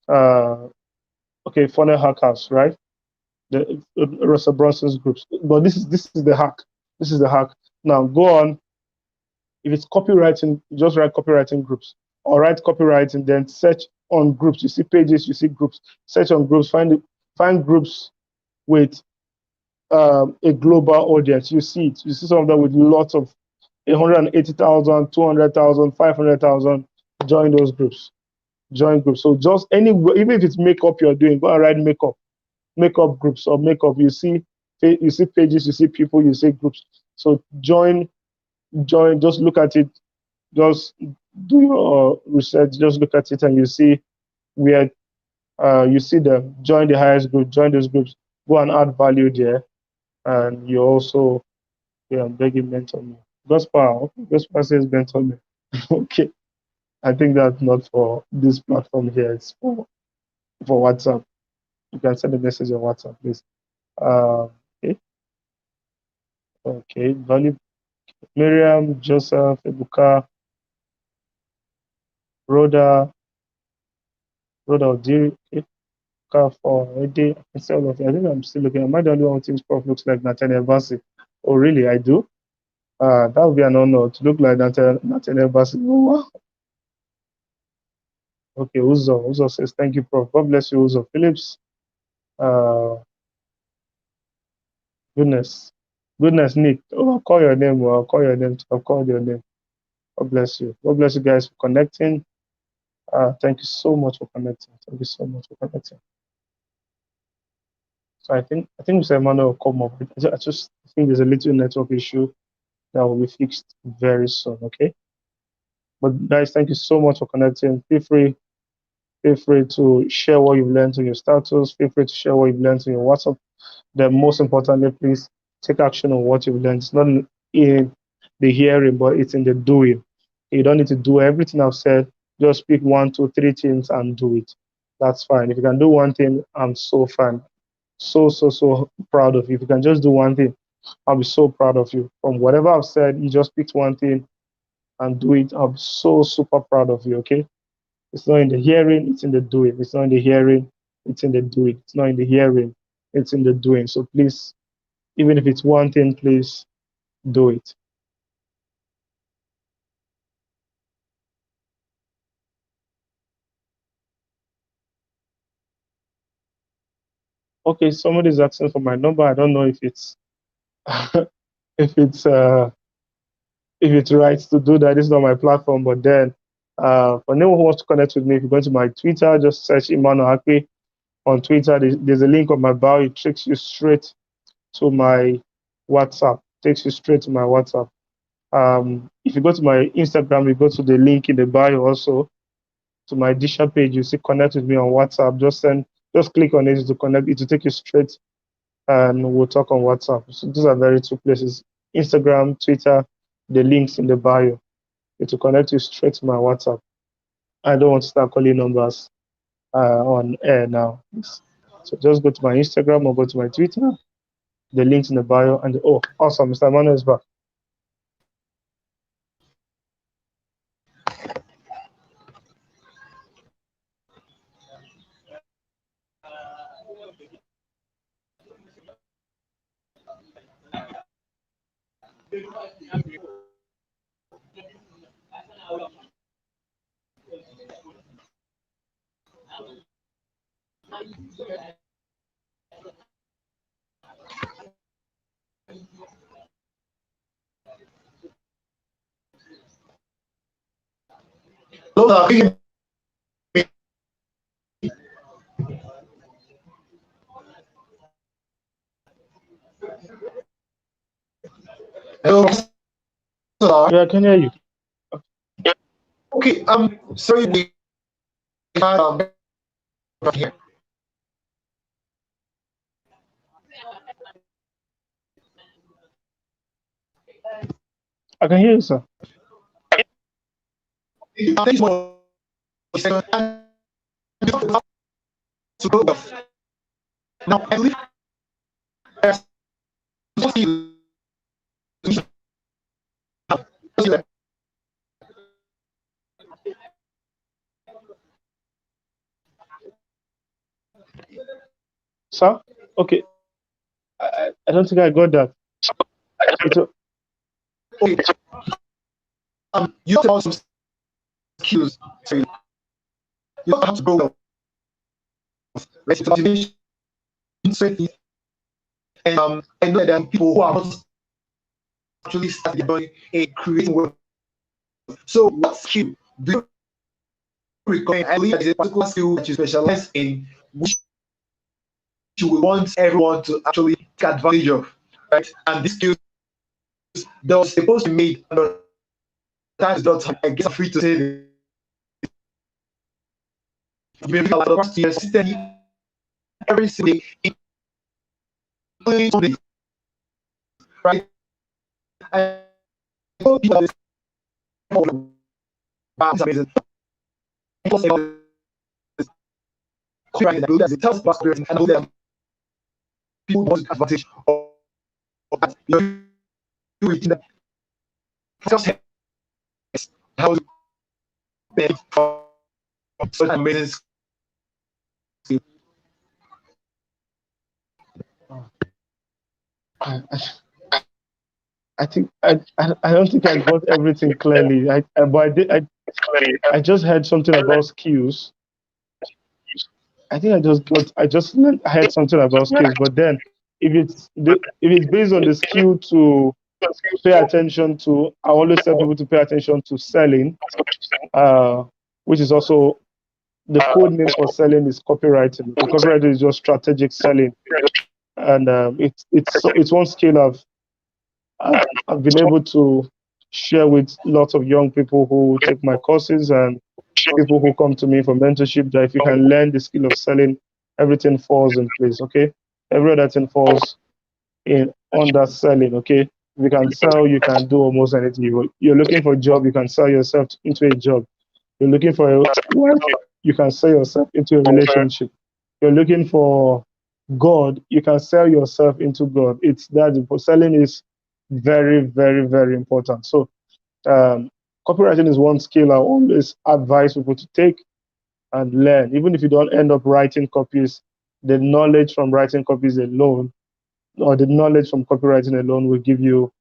funnel hackers, right? The Russell Brunson's groups. But this is the hack. This is the hack. Now go on If it's copywriting, just write copywriting groups, or write copywriting, then search on groups. You see pages, you see groups. Search on groups, find groups with a global audience. You see it. You see some of them with lots of 180,000, 200,000, 500,000. Join those groups. Join groups. So just even if it's makeup you're doing, go and write makeup groups or makeup. You see pages, you see people, you see groups. So join. Just look at it. Just do your research. Just look at it and you see where you see them. Join the highest group. Join those groups. Go and add value there. And you also, yeah, I'm begging mentor me. Gospel says mentor me. Okay. I think that's not for this platform here. It's for WhatsApp. You can send a message on WhatsApp, please. Okay. Okay. Value Miriam, Joseph, Ebuka, Rhoda, Odiri, okay. For a day, I can say all of it. I think I'm still looking. Am I the only one who thinks Prof looks like Nathaniel Bassey? Oh, really? I do? That would be an honor to look like Nathaniel Bassey. Oh, wow. Okay, Uzo says, thank you, Prof. God bless you, Uzo. Phillips, goodness, Nick. Oh, I'll call your name. I'll call your name. I'll call your name. God bless you. God bless you guys for connecting. Thank you so much for connecting. Thank you so much for connecting. So I think Mr. Emmanuel will come up. I just think there's a little network issue that will be fixed very soon. Okay. But guys, thank you so much for connecting. Feel free to share what you've learned on your status. Feel free to share what you've learned on your WhatsApp. Then most importantly, please take action on what you've learned. It's not in the hearing, but it's in the doing. You don't need to do everything I've said. Just pick 1, 2, 3 things and do it. That's fine. If you can do one thing, I'm so fine. So proud of you. If you can just do one thing, I'll be so proud of you. From whatever I've said, you just picked one thing and do it. I'll be so super proud of you. Okay. It's not in the hearing, it's in the doing. It's not in the hearing, it's in the doing. It's not in the hearing, it's in the doing. So please, even if it's one thing, please do it. Okay, somebody's asking for my number. I don't know if it's if it's right to do that. It's not my platform, but then for anyone who wants to connect with me, if you go to my Twitter, just search Emmanuel Akpe on Twitter. There's a link on my bio. It takes you straight to my WhatsApp. Takes you straight to my WhatsApp. If you go to my Instagram, you go to the link in the bio also to my Disha page. You see connect with me on WhatsApp. Just click on it to connect. It will take you straight, and we'll talk on WhatsApp. So these are very two places: Instagram, Twitter, the links in the bio. It will connect you straight to my WhatsApp. I don't want to start calling numbers on air now. So just go to my Instagram or go to my Twitter. The links in the bio and awesome, Mr. Manuel is back. Hello, can you hear me? Hello, Yeah, I can hear you. okay. Sorry, we had here. I can hear you, sir. Thanks for to go off. Now, I believe there's something Sir? Okay. I don't think I got that. okay. You talked about some skills. Sorry, you talked about how to grow well. Right? So motivation, strength, and I know that there are people who are not actually starting a creating wealth. So, what skill do you recommend? I believe that is a particular skill that you specialize in, which you would want everyone to actually take advantage of, right? And these skills that was supposed to be made under times dot I guess I'm free to say this. You've been reading the past years consistently every single day, including Sundays, right? I know people that wow, it's amazing. Plus, copyright that there's a thousand plus copyright, and I know that people want to take advantage of that. You within that just how to benefit from such an amazing skill. I, I think I don't think I got everything clearly. But I just heard something about skills. I think I just heard something about skills. But then if it's based on the skill to pay attention to, I always tell people to pay attention to selling, uh, which is also the code name for selling is copywriting. The copywriting is just strategic selling, and it's one skill I've been able to share with lots of young people who take my courses and people who come to me for mentorship. That if you can learn the skill of selling, everything falls in place. Okay, every other thing falls in under selling. Okay, if you can sell, you can do almost anything. You're looking for a job, you can sell yourself into a job. You're looking for a wife, you can sell yourself into a relationship. You're looking for God, you can sell yourself into God. It's that selling is very, very, very important. So, um, copywriting is one skill I always advise people to take and learn. Even if you don't end up writing copies, the knowledge from writing copies alone, or the knowledge from copywriting alone, will give you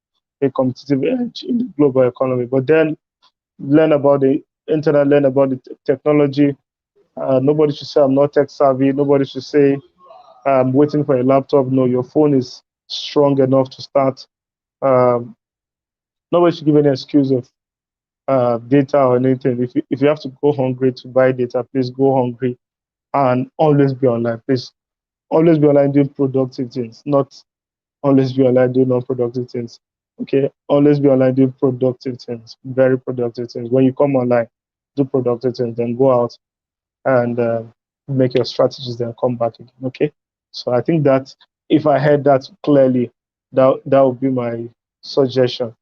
a competitive edge in the global economy. But then learn about the internet, learn about the technology. Nobody should say I'm not tech savvy. Nobody should say I'm waiting for a laptop. No, your phone is strong enough to start. Um, Nobody should give any excuse of data or anything. If you have to go hungry to buy data, please go hungry and always be online. Please always be online doing productive things, not always be online doing non-productive things. Okay, always be online doing productive things, very productive things. When you come online, do productive things, then go out and make your strategies, then come back again. Okay, so I think that if I heard that clearly, that would be my suggestion.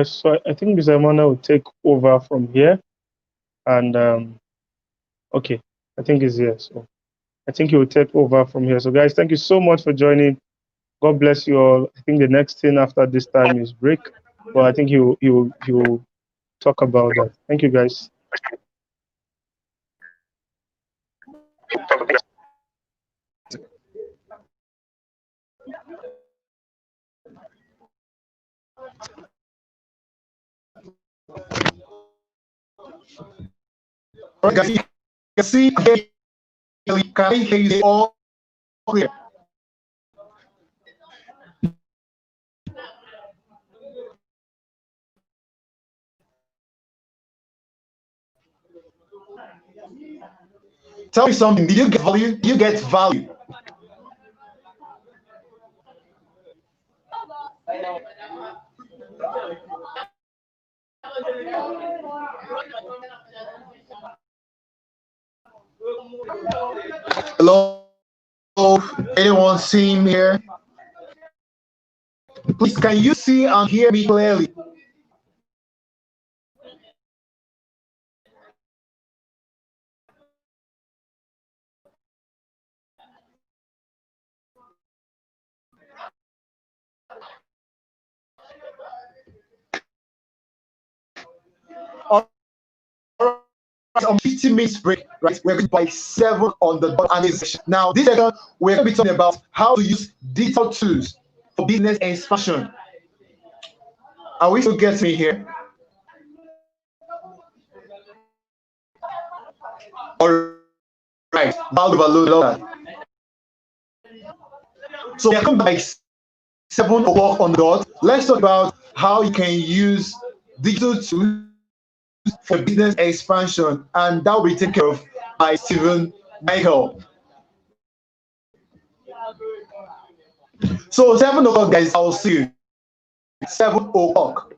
So I think Mr. Emmanuel will take over from here. And okay, I think he's here. So I think he will take over from here. So guys, thank you so much for joining. God bless you all. I think the next thing after this time is break, but I think he will talk about that. Thank you guys. All right, guys, you can see, can I hear you all clear? Tell me something. Did you get value? Did you get value? Hello? Anyone seeing me here? Please, can you see and hear me clearly? All right, on 15 minutes break, right? We're going to by 7 on the dot. And now, this second, we're going to be talking about how to use digital tools for business expansion. Are we still getting me here? All right, value overload. So we're coming by 7 o'clock on the dot. Let's talk about how you can use digital tools for business expansion, and that will be taken care of by Stephen Michael. So 7 o'clock, guys, I'll see you. 7 o'clock.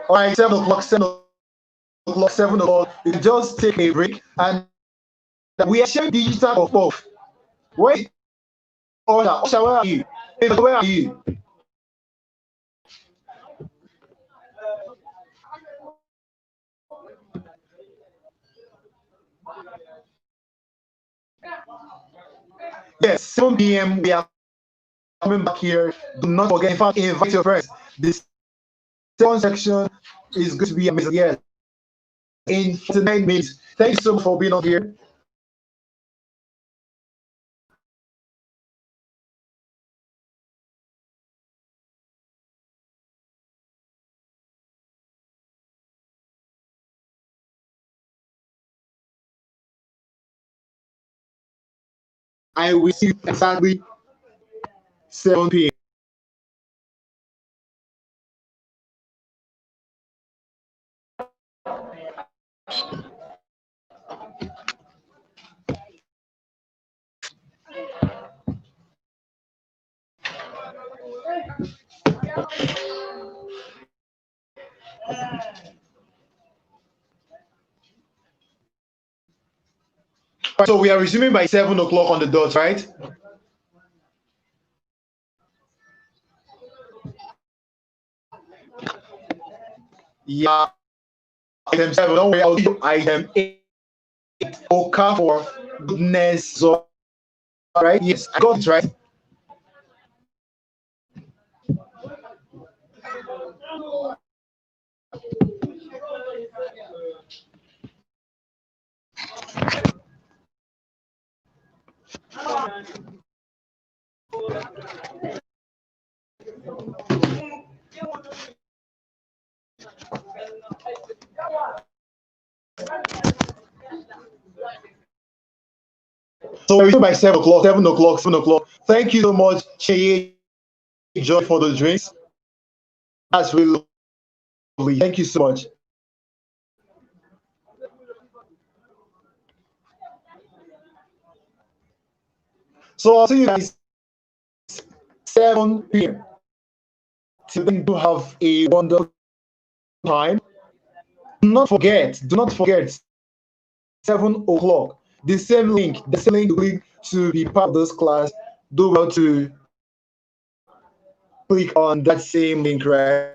All right, 7 o'clock, 7 o'clock. You can just take a break, and we are sharing digital of both. Wait, Osha, where are you? Where are you? Yes, 7 p.m. We are coming back here. Do not forget, in fact, invite your friends. This second section is going to be amazing. Yes, in 49 minutes. Thank you so much for being on here. I will see you exactly 7 p.m. So we are resuming by 7 o'clock on the dot, right? Yeah. Item 7. Don't worry, I'll do item 8. Oka for goodness. So, all right. Yes, I got it right. So we're resuming by 7 o'clock, 7 o'clock, 7 o'clock. Thank you so much, Cheye Joy, for the drinks. That's really lovely. Thank you so much. So I'll see you guys 7 p.m. till then, do have a wonderful time. Do not forget, 7 o'clock. The same link to be part of this class. Do well to click on that same link, right?